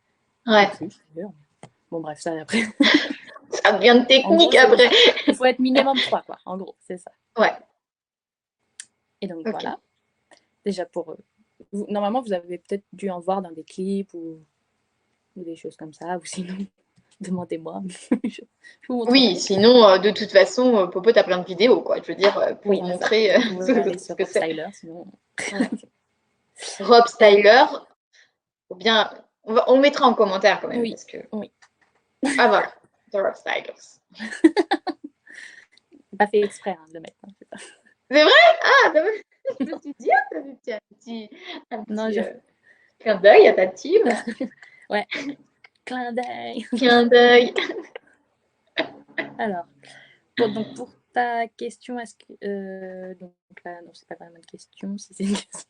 Speaker 1: ouais.
Speaker 2: plus, d'ailleurs. Bon, bref, ça après.
Speaker 1: Ça devient de
Speaker 2: En gros,
Speaker 1: technique
Speaker 2: c'est
Speaker 1: après.
Speaker 2: ça. Il faut être minimum 3, quoi. En gros, c'est ça.
Speaker 1: Ouais,
Speaker 2: Et donc,
Speaker 1: ok.
Speaker 2: voilà. Déjà, normalement, vous avez peut-être dû en voir dans des clips ou des choses comme ça. Ou sinon, demandez-moi. je vous
Speaker 1: Oui,
Speaker 2: montrerai.
Speaker 1: sinon, de toute façon, Popo, t'as plein de vidéos, quoi. Je veux dire,
Speaker 2: Oui,
Speaker 1: pour
Speaker 2: c'est ça.
Speaker 1: montrer
Speaker 2: Vous pouvez aller
Speaker 1: ce
Speaker 2: sur
Speaker 1: que
Speaker 2: Rob
Speaker 1: c'est.
Speaker 2: Styler, sinon.
Speaker 1: Ouais. Rob Styler, ou bien, on le mettra en commentaire quand même,
Speaker 2: Oui,
Speaker 1: parce que.
Speaker 2: oui.
Speaker 1: Ah voilà, The Rob Stylers.
Speaker 2: Pas fait exprès hein, de le mettre. Hein,
Speaker 1: C'est vrai? Ah, je me suis dit, ah, t'as vu, tiens, un
Speaker 2: non,
Speaker 1: petit clin d'œil à ta team.
Speaker 2: ouais, clin d'œil.
Speaker 1: Clin d'œil.
Speaker 2: Alors, donc pour ta question, est-ce que. Donc là, non, c'est pas vraiment une question, c'est une question.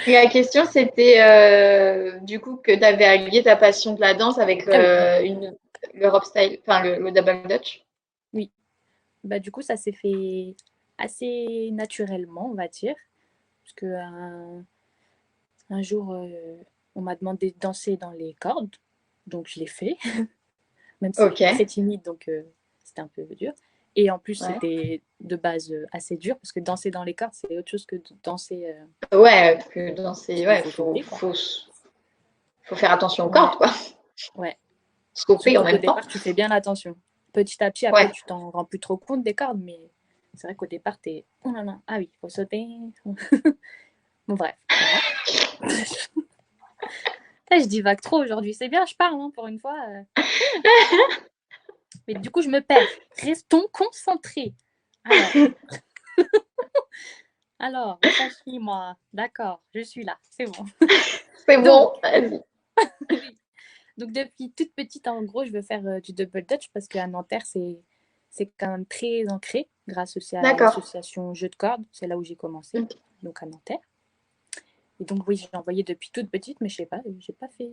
Speaker 1: La question, c'était du coup que tu avais allié ta passion de la danse avec
Speaker 2: Ah oui,
Speaker 1: le Rob Style, enfin le double dutch.
Speaker 2: oui. Bah, du coup, ça s'est fait assez naturellement, on va dire. Parce que un jour, on m'a demandé de danser dans les cordes. Donc, je l'ai fait. Même si je
Speaker 1: Ok,
Speaker 2: suis très timide, donc c'était un peu dur. Et en plus,
Speaker 1: ouais.
Speaker 2: c'était de base assez dur. Parce que danser dans les cordes, c'est autre chose que de danser
Speaker 1: Ouais, que danser,
Speaker 2: s'il
Speaker 1: ouais,
Speaker 2: faut sauter, quoi.
Speaker 1: faut faire attention aux cordes,
Speaker 2: Ouais,
Speaker 1: quoi.
Speaker 2: ouais.
Speaker 1: Stopper en
Speaker 2: Surtout qu'au
Speaker 1: même temps.
Speaker 2: départ, tu fais bien attention. Petit à petit, après,
Speaker 1: Ouais.
Speaker 2: tu t'en rends plus trop compte des cordes, mais c'est vrai qu'au départ, t'es. Oh là là, ah oui, il faut sauter. Bon, bref, voilà. Là, je divague trop aujourd'hui. C'est bien, je parle hein, pour une fois. Mais du coup, je me perds. Restons concentrés. Alors, où ça suis moi? D'accord, je suis là. C'est bon.
Speaker 1: C'est
Speaker 2: Donc,
Speaker 1: bon, vas-y.
Speaker 2: oui. Donc, depuis toute petite, en gros, je veux faire du double dutch parce qu'à Nanterre, c'est quand même très ancré grâce aussi à
Speaker 1: D'accord.
Speaker 2: l'association Jeux de cordes. C'est là où j'ai commencé,
Speaker 1: Ok.
Speaker 2: donc à Nanterre. Et donc, oui, j'ai envoyé depuis toute petite, mais je sais pas, j'ai pas fait.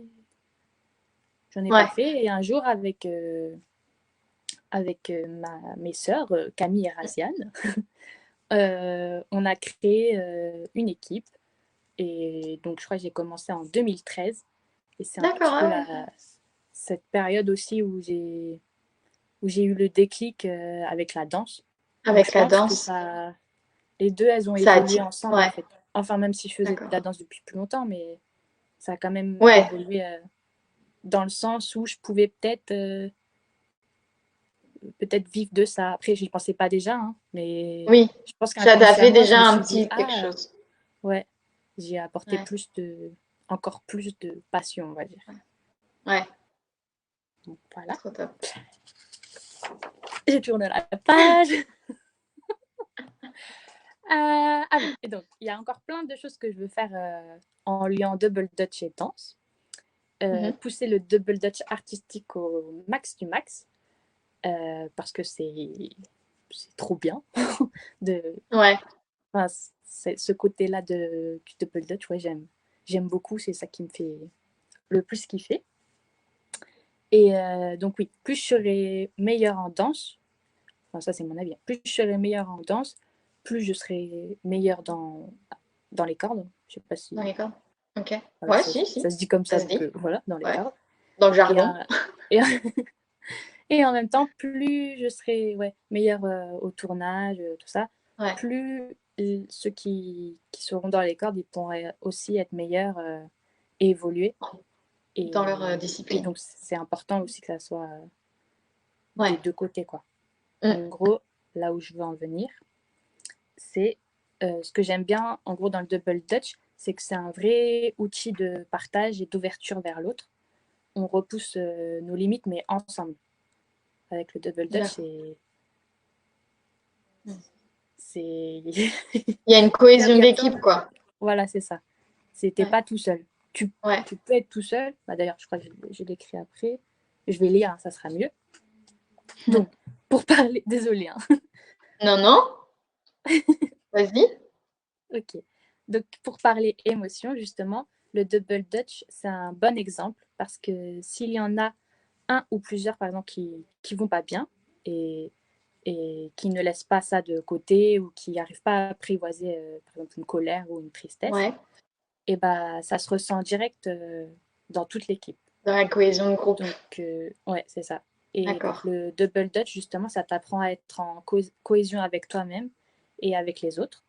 Speaker 2: J'en ai pas
Speaker 1: Ouais.
Speaker 2: fait. Et un jour, avec mes sœurs, Camille et Raziane, on a créé une équipe. Et donc, je crois que j'ai commencé en 2013. Et c'est un
Speaker 1: D'accord,
Speaker 2: petit peu
Speaker 1: ah ouais.
Speaker 2: cette période aussi où j'ai eu le déclic avec la danse. Donc,
Speaker 1: Avec
Speaker 2: je
Speaker 1: la
Speaker 2: pense que
Speaker 1: danse,
Speaker 2: les deux, elles ont
Speaker 1: ça
Speaker 2: évolué
Speaker 1: attire.
Speaker 2: ensemble, en
Speaker 1: Ouais,
Speaker 2: fait. Enfin, même si je faisais de la
Speaker 1: d'accord.
Speaker 2: danse depuis plus longtemps, mais ça a quand même
Speaker 1: Ouais,
Speaker 2: évolué dans le sens où je pouvais peut-être vivre de ça. Après, je n'y pensais pas déjà, hein, mais
Speaker 1: oui.
Speaker 2: je pense
Speaker 1: Ça t'a fait
Speaker 2: qu'inconsciemment, je
Speaker 1: déjà
Speaker 2: me
Speaker 1: un
Speaker 2: suis dit,
Speaker 1: petit quelque chose.
Speaker 2: ouais, j'ai apporté
Speaker 1: Ouais,
Speaker 2: encore plus de passion, on va dire.
Speaker 1: ouais,
Speaker 2: Donc, voilà.
Speaker 1: trop top.
Speaker 2: J'ai tourné la page. Ah oui, et donc, il y a encore plein de choses que je veux faire en liant double dutch et danse.
Speaker 1: Mhm.
Speaker 2: Pousser le double dutch artistique au max du max, parce que c'est trop bien. de,
Speaker 1: Ouais,
Speaker 2: enfin, ce côté-là du double dutch, ouais, j'aime beaucoup, c'est ça qui me fait le plus kiffer. Et donc oui, plus je serai meilleure en danse, enfin ça c'est mon avis, plus je serai meilleure en danse, plus je serai meilleure dans les cordes. Je sais pas si
Speaker 1: dans les cordes. Ok.
Speaker 2: voilà,
Speaker 1: Ouais, si, si.
Speaker 2: ça se dit comme ça,
Speaker 1: Ça se
Speaker 2: donc
Speaker 1: dit.
Speaker 2: voilà, dans les
Speaker 1: Ouais.
Speaker 2: cordes.
Speaker 1: Dans le
Speaker 2: Et
Speaker 1: jargon.
Speaker 2: Et, et en même temps, plus je serai meilleure au tournage, tout ça,
Speaker 1: Ouais,
Speaker 2: plus ceux qui seront dans les cordes, ils pourront aussi être meilleurs et évoluer.
Speaker 1: dans leur
Speaker 2: Et
Speaker 1: discipline.
Speaker 2: donc, c'est important aussi que ça soit des
Speaker 1: Ouais.
Speaker 2: deux côtés, quoi.
Speaker 1: Mm.
Speaker 2: En gros, là où je veux en venir, c'est ce que j'aime bien, en gros, dans le double dutch, c'est que c'est un vrai outil de partage et d'ouverture vers l'autre. On repousse nos limites, mais ensemble. Avec le double dutch,
Speaker 1: D'accord.
Speaker 2: c'est
Speaker 1: Il y a une cohésion
Speaker 2: il y a
Speaker 1: d'équipe,
Speaker 2: plein.
Speaker 1: quoi.
Speaker 2: Voilà, c'est ça. T'es
Speaker 1: Ouais.
Speaker 2: pas tout seul. Tu,
Speaker 1: Ouais.
Speaker 2: tu peux être tout seul. Bah, d'ailleurs, je crois que je l'écris après. Je vais lire, hein, ça sera mieux. Donc, pour parler, désolé. Hein.
Speaker 1: Non, non. Vas-y.
Speaker 2: Ok. Donc, pour parler émotion, justement, le double dutch, c'est un bon exemple parce que s'il y en a un ou plusieurs, par exemple, qui vont pas bien et, et qui ne laissent pas ça de côté ou qui n'arrivent pas à apprivoiser, par exemple, une colère ou une tristesse,
Speaker 1: Ouais.
Speaker 2: et bah, ça se ressent direct dans toute l'équipe.
Speaker 1: Dans la cohésion de groupe.
Speaker 2: Donc, ouais, c'est ça. Et donc,
Speaker 1: D'accord.
Speaker 2: le double dutch, justement, ça t'apprend à être en cohésion avec toi-même et avec les autres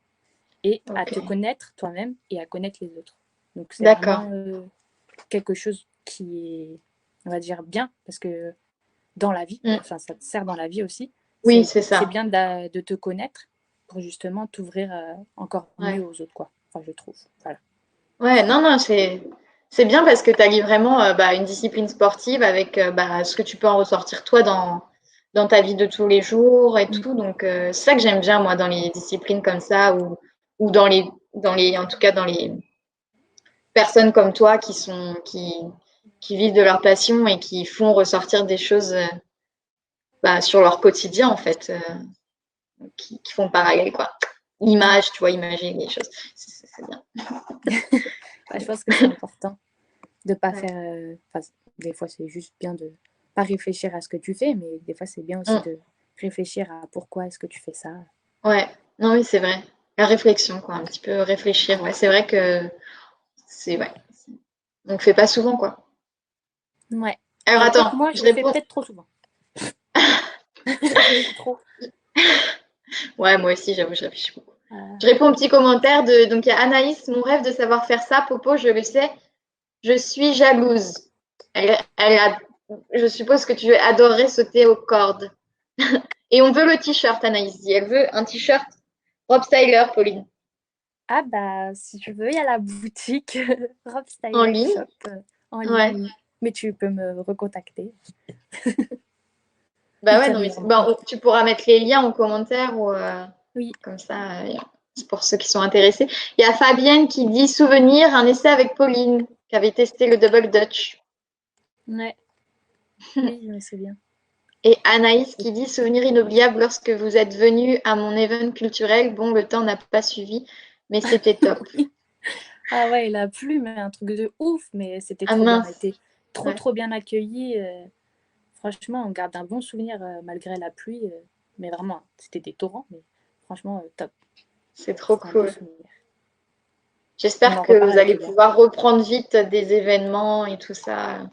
Speaker 2: et à
Speaker 1: Ok.
Speaker 2: te connaître toi-même et à connaître les autres. Donc, c'est
Speaker 1: D'accord.
Speaker 2: vraiment quelque chose qui est, on va dire, bien parce que dans la vie,
Speaker 1: Mm.
Speaker 2: enfin, ça te sert dans la vie aussi.
Speaker 1: Oui, c'est
Speaker 2: C'est
Speaker 1: ça.
Speaker 2: bien de te connaître pour justement t'ouvrir encore
Speaker 1: Ouais.
Speaker 2: mieux aux autres, quoi. Enfin, je trouve. Voilà.
Speaker 1: Ouais, non, non, c'est bien parce que tu allies vraiment bah, une discipline sportive avec bah, ce que tu peux en ressortir toi dans ta vie de tous les jours et
Speaker 2: Mm.
Speaker 1: tout. Donc, c'est ça que j'aime bien, moi, dans les disciplines comme ça ou en tout cas, dans les personnes comme toi qui vivent de leur passion et qui font ressortir des choses bah, sur leur quotidien, en fait, qui font parallèle, quoi.
Speaker 2: Mm.
Speaker 1: L'image, tu vois, imaginer les choses. C'est bien.
Speaker 2: Bah, je pense que c'est important de pas
Speaker 1: Ouais.
Speaker 2: faire. Des fois, c'est juste bien de pas réfléchir à ce que tu fais, mais des fois, c'est bien aussi
Speaker 1: Mm.
Speaker 2: de réfléchir à pourquoi est-ce que tu fais ça.
Speaker 1: Ouais, non, oui, c'est vrai. La réflexion, quoi, un petit peu réfléchir. Ouais, c'est vrai que c'est ouais, on le fait pas souvent, quoi.
Speaker 2: Ouais.
Speaker 1: Alors
Speaker 2: Peut-être
Speaker 1: attends,
Speaker 2: moi, je
Speaker 1: je
Speaker 2: le fais
Speaker 1: réponds.
Speaker 2: peut-être trop souvent. Je réfléchis trop.
Speaker 1: Ouais, moi aussi, j'avoue, je réfléchis beaucoup.
Speaker 2: Euh,
Speaker 1: Je réponds au petit commentaire de donc il y a Anaïs, mon rêve de savoir faire ça, Popo, je le sais, je suis jalouse. Elle a, je suppose que tu adorerais sauter aux cordes. Et on veut le t-shirt, Anaïs dit. Elle veut un t-shirt Rob Styler, Pauline,
Speaker 2: Ah bah, si tu veux, il y a la boutique Rob
Speaker 1: en
Speaker 2: Styler
Speaker 1: ligne.
Speaker 2: Shop en ligne,
Speaker 1: Ouais.
Speaker 2: oui. Mais tu peux me recontacter
Speaker 1: Bah ouais, non, mais
Speaker 2: ultérieurement.
Speaker 1: bah, tu pourras mettre les liens en commentaire ou
Speaker 2: Oui.
Speaker 1: comme ça, c'est pour ceux qui sont intéressés. Il y a Fabienne qui dit souvenir, un essai avec Pauline, qui avait testé le double Dutch.
Speaker 2: Ouais. Oui, je me souviens.
Speaker 1: Et Anaïs qui dit souvenir inoubliable lorsque vous êtes venu à mon event culturel. Bon, le temps n'a pas suivi, mais c'était top.
Speaker 2: Ah ouais, il a plu, mais un truc de ouf, mais c'était
Speaker 1: Ah
Speaker 2: trop bien. On a
Speaker 1: mince.
Speaker 2: été trop,
Speaker 1: Ouais,
Speaker 2: trop bien accueillis. Franchement, on garde un bon souvenir malgré la pluie. Mais vraiment, c'était des torrents, mais franchement, top.
Speaker 1: c'est trop
Speaker 2: C'était un beau
Speaker 1: cool.
Speaker 2: souvenir. On
Speaker 1: J'espère
Speaker 2: en
Speaker 1: que
Speaker 2: repart
Speaker 1: vous
Speaker 2: avec
Speaker 1: allez
Speaker 2: le gars.
Speaker 1: pouvoir reprendre vite des événements et tout ça.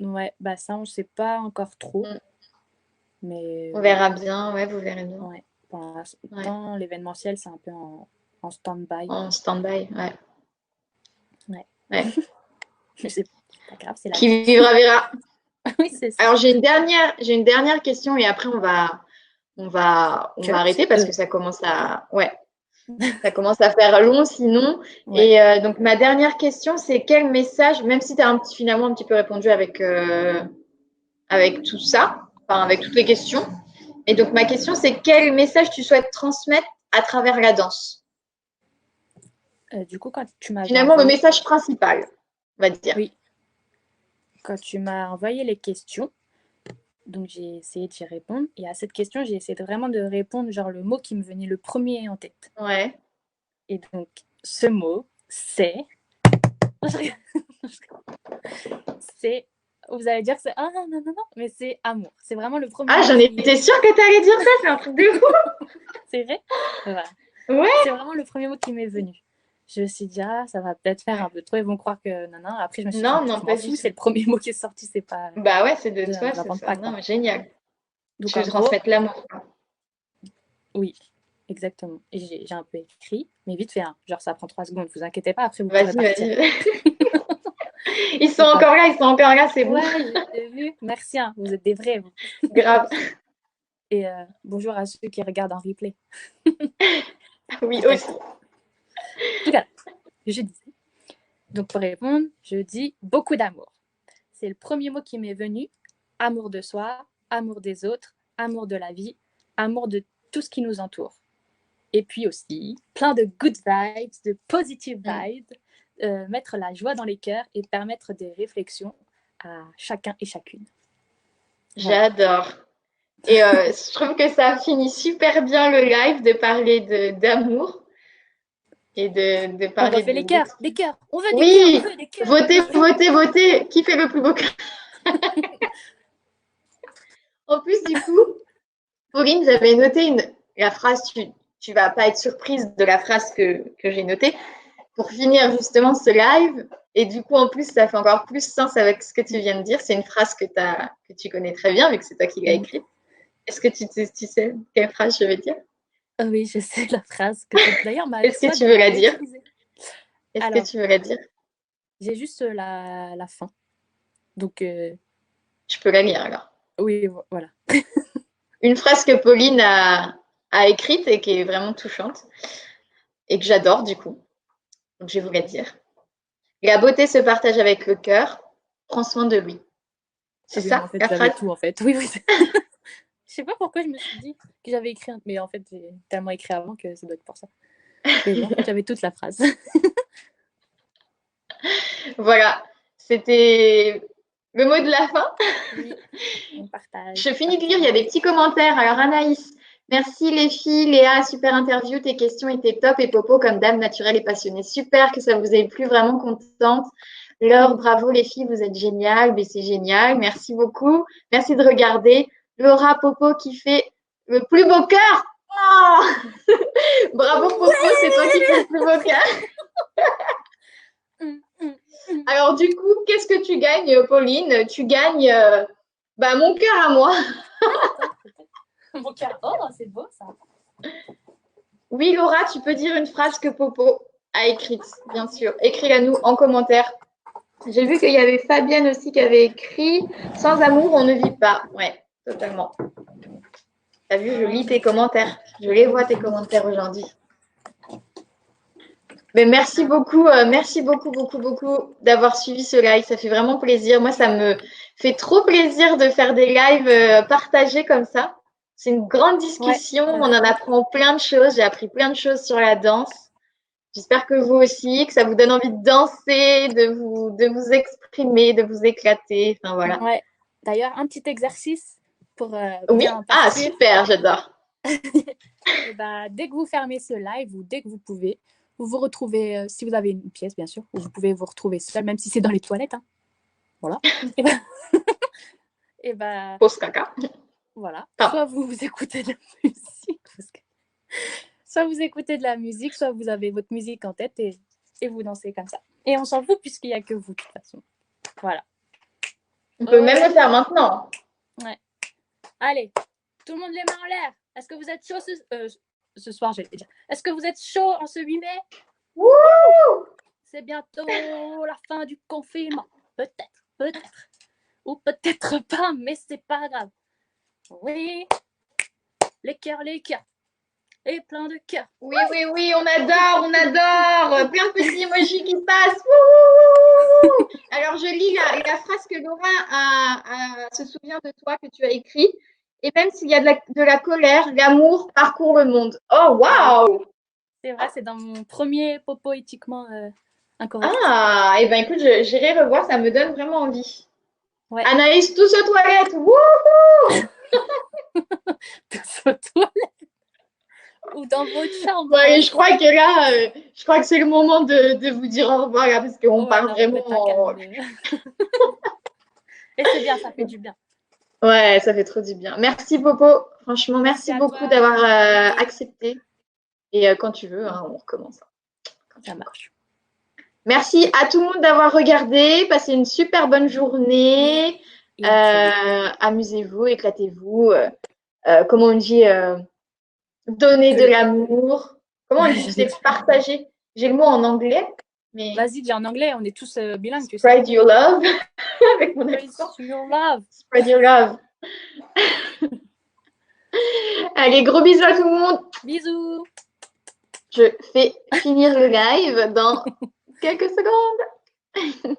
Speaker 2: Ouais, bah ça, on ne sait pas encore trop,
Speaker 1: Mm.
Speaker 2: mais
Speaker 1: On verra bien, ouais, vous verrez bien.
Speaker 2: ouais, pour
Speaker 1: Ouais,
Speaker 2: l'instant, l'événementiel, c'est un peu en stand-by.
Speaker 1: en stand-by, ouais.
Speaker 2: Ouais,
Speaker 1: Ouais.
Speaker 2: mais c'est pas grave, c'est la vie.
Speaker 1: Qui vivra verra.
Speaker 2: Oui, c'est ça.
Speaker 1: Alors j'ai une dernière question et après on va
Speaker 2: Cut.
Speaker 1: arrêter parce que ouais, ça commence à faire long sinon.
Speaker 2: Ouais.
Speaker 1: Et donc ma dernière question c'est quel message, même si tu as finalement un petit peu répondu avec tout ça, enfin avec toutes les questions. Et donc ma question c'est quel message tu souhaites transmettre à travers la danse?
Speaker 2: Du coup, quand tu m'avais
Speaker 1: Finalement le
Speaker 2: envoyé,
Speaker 1: message principal, on va dire.
Speaker 2: oui, quand tu m'as envoyé les questions, donc j'ai essayé d'y répondre. Et à cette question, j'ai essayé vraiment de répondre genre le mot qui me venait le premier en tête.
Speaker 1: Ouais.
Speaker 2: Et donc, ce mot, c'est... c'est... Vous allez dire que c'est... Ah non, non, non, non, mais c'est amour. C'est vraiment le premier
Speaker 1: Ah
Speaker 2: mot
Speaker 1: j'en
Speaker 2: qui...
Speaker 1: étais sûre que tu allais dire ça, c'est un truc de fou.
Speaker 2: C'est vrai. Voilà.
Speaker 1: Ouais.
Speaker 2: C'est vraiment le premier mot qui m'est venu. Je me suis dit, ah, ça va peut-être faire un peu trop, ils vont croire que non, non. Après, je me suis dit,
Speaker 1: Non, non,
Speaker 2: je
Speaker 1: pas
Speaker 2: m'en
Speaker 1: du
Speaker 2: fous,
Speaker 1: tout.
Speaker 2: c'est le premier mot qui est sorti, c'est pas.
Speaker 1: Bah ouais, c'est de
Speaker 2: Je
Speaker 1: toi, c'est
Speaker 2: n'invente
Speaker 1: ça.
Speaker 2: pas,
Speaker 1: Non,
Speaker 2: quoi.
Speaker 1: mais génial.
Speaker 2: Donc,
Speaker 1: Tu veux
Speaker 2: en gros,
Speaker 1: transmettre l'amour, quoi.
Speaker 2: oui, exactement. Et j'ai un peu écrit, mais vite fait, hein. Genre, ça prend 3 secondes, vous inquiétez pas, après, vous pourrez
Speaker 1: Vas-y,
Speaker 2: partir.
Speaker 1: vas-y. Ils sont
Speaker 2: C'est pas.
Speaker 1: encore là, ils sont encore là, c'est bon.
Speaker 2: Ouais, j'ai vu. Merci, hein, vous êtes des vrais, vous.
Speaker 1: Grave.
Speaker 2: Et bonjour à ceux qui regardent en replay.
Speaker 1: Oui, aussi.
Speaker 2: En tout cas, je disais. Donc, pour répondre, je dis beaucoup d'amour. C'est le premier mot qui m'est venu. Amour de soi, amour des autres, amour de la vie, amour de tout ce qui nous entoure. Et puis aussi, plein de good vibes, de positive vibes, mettre la joie dans les cœurs et permettre des réflexions à chacun et chacune. Voilà.
Speaker 1: J'adore. Et je trouve que ça finit super bien le live de parler d'amour et de
Speaker 2: On
Speaker 1: parler
Speaker 2: refait les cœurs, des cœurs. On veut des cœurs, on
Speaker 1: Oui,
Speaker 2: veut des cœurs.
Speaker 1: votez, votez, votez. Qui fait le plus beau cœur? En plus, du coup, Pauline, j'avais noté la phrase, tu vas pas être surprise de la phrase que j'ai notée pour finir justement ce live. Et du coup, en plus, ça fait encore plus sens avec ce que tu viens de dire. C'est une phrase que tu connais très bien, vu que c'est toi qui l'as écrite. Est-ce que tu sais quelle phrase je veux dire?
Speaker 2: Oui, je sais la phrase que d'ailleurs
Speaker 1: Est-ce que
Speaker 2: Maxwell
Speaker 1: tu veux la
Speaker 2: devrait
Speaker 1: dire?
Speaker 2: réutiliser.
Speaker 1: Est-ce que
Speaker 2: Alors,
Speaker 1: tu veux la dire?
Speaker 2: j'ai juste la fin. Donc,
Speaker 1: Je peux la lire alors.
Speaker 2: oui, voilà.
Speaker 1: Une phrase que Pauline a écrite et qui est vraiment touchante et que j'adore du coup. Donc je vais vous la dire. La beauté se partage avec le cœur. Prends soin de lui.
Speaker 2: Ah
Speaker 1: C'est
Speaker 2: oui, mais en
Speaker 1: ça
Speaker 2: fait,
Speaker 1: la
Speaker 2: j'avais
Speaker 1: phrase?
Speaker 2: tout en fait. Oui, oui. Je sais pas pourquoi je me suis dit que j'avais écrit, mais en fait, j'ai tellement écrit avant que ça doit être pour ça. Mais oui, en fait, j'avais toute la phrase.
Speaker 1: Voilà. C'était le mot de la fin.
Speaker 2: Oui, on partage.
Speaker 1: Je finis de lire, il y a des petits commentaires. Alors Anaïs, merci les filles. Léa, super interview. Tes questions étaient top. Et Popo, comme dame naturelle et passionnée. Super que ça vous ait plu, vraiment contente. Laure, bravo les filles, vous êtes géniales. Mais c'est génial. Merci beaucoup. Merci de regarder. Laura, Popo qui fait le plus beau cœur. Oh bravo Popo, c'est toi qui fais le plus beau cœur. Alors du coup, qu'est-ce que tu gagnes, Pauline? Tu gagnes mon cœur à moi.
Speaker 2: Mon cœur. Oh, c'est beau ça.
Speaker 1: Oui, Laura, tu peux dire une phrase que Popo a écrite, bien sûr. Écris-la nous en commentaire. J'ai vu qu'il y avait Fabienne aussi qui avait écrit Sans amour, on ne vit pas. Ouais, totalement. T'as vu, je lis tes commentaires. Je les vois tes commentaires aujourd'hui. Mais merci beaucoup, beaucoup d'avoir suivi ce live. Ça fait vraiment plaisir. Moi, ça me fait trop plaisir de faire des lives partagés comme ça. C'est une grande discussion.
Speaker 2: Ouais,
Speaker 1: On en apprend plein de choses. J'ai appris plein de choses sur la danse. J'espère que vous aussi, que ça vous donne envie de danser, de vous exprimer, de vous éclater. Enfin, voilà.
Speaker 2: Ouais. D'ailleurs, un petit exercice pour
Speaker 1: Oui,
Speaker 2: bien partir.
Speaker 1: super, j'adore.
Speaker 2: Et dès que vous fermez ce live ou dès que vous pouvez, vous vous retrouvez, si vous avez une pièce, bien sûr, où vous pouvez vous retrouver seul, même si c'est dans les toilettes. Hein. Voilà. Et
Speaker 1: Pause caca.
Speaker 2: voilà.
Speaker 1: Pardon.
Speaker 2: Soit vous écoutez de la musique, soit vous écoutez de la musique, soit vous avez votre musique en tête et vous dansez comme ça. Et on s'en fout puisqu'il n'y a que vous de toute façon. Voilà.
Speaker 1: On peut même le faire maintenant.
Speaker 2: Ouais. Allez, tout le monde les mains en l'air. Est-ce que vous êtes chaud ce soir, j'allais dire. Est-ce que vous êtes chaud en ce 8 mai?
Speaker 1: Wouh!
Speaker 2: C'est bientôt la fin du confinement. Peut-être. Ou peut-être pas, mais c'est pas grave. Oui, les cœurs. Et plein de cœurs.
Speaker 1: Oui, on adore. Plein de petits emojis qui passent. Wouh! Alors, je lis la phrase que Laura se souvient de toi, que tu as écrit. Et même s'il y a de la colère, l'amour parcourt le monde. Oh, waouh!
Speaker 2: C'est vrai, c'est dans mon premier popo éthiquement incorrect.
Speaker 1: Ah, et ben écoute, j'irai revoir, ça me donne vraiment envie.
Speaker 2: Ouais.
Speaker 1: Anaïs, tous aux toilettes. Wouhou!
Speaker 2: Tous aux toilettes. Ou dans votre chambre.
Speaker 1: Ouais, je crois que là, c'est le moment de vous dire au revoir là, parce qu'on parle vraiment.
Speaker 2: Et c'est bien, ça fait du bien.
Speaker 1: Ouais, ça fait trop du bien. Merci Popo. Franchement, merci beaucoup d'avoir accepté. Et quand tu veux, hein, on recommence.
Speaker 2: Ça marche.
Speaker 1: Merci à tout le monde d'avoir regardé. Passez une super bonne journée. Amusez-vous, éclatez-vous. Comment on dit donner de l'amour. Comment on dit, tu sais, partager. J'ai le mot en anglais, mais
Speaker 2: Vas-y, dis en anglais, on est tous bilingues, tu sais.
Speaker 1: spread your love avec mon accent.
Speaker 2: Spread your love.
Speaker 1: Spread your love. Allez, gros bisous à tout le monde.
Speaker 2: Bisous.
Speaker 1: Je fais finir le live dans quelques secondes.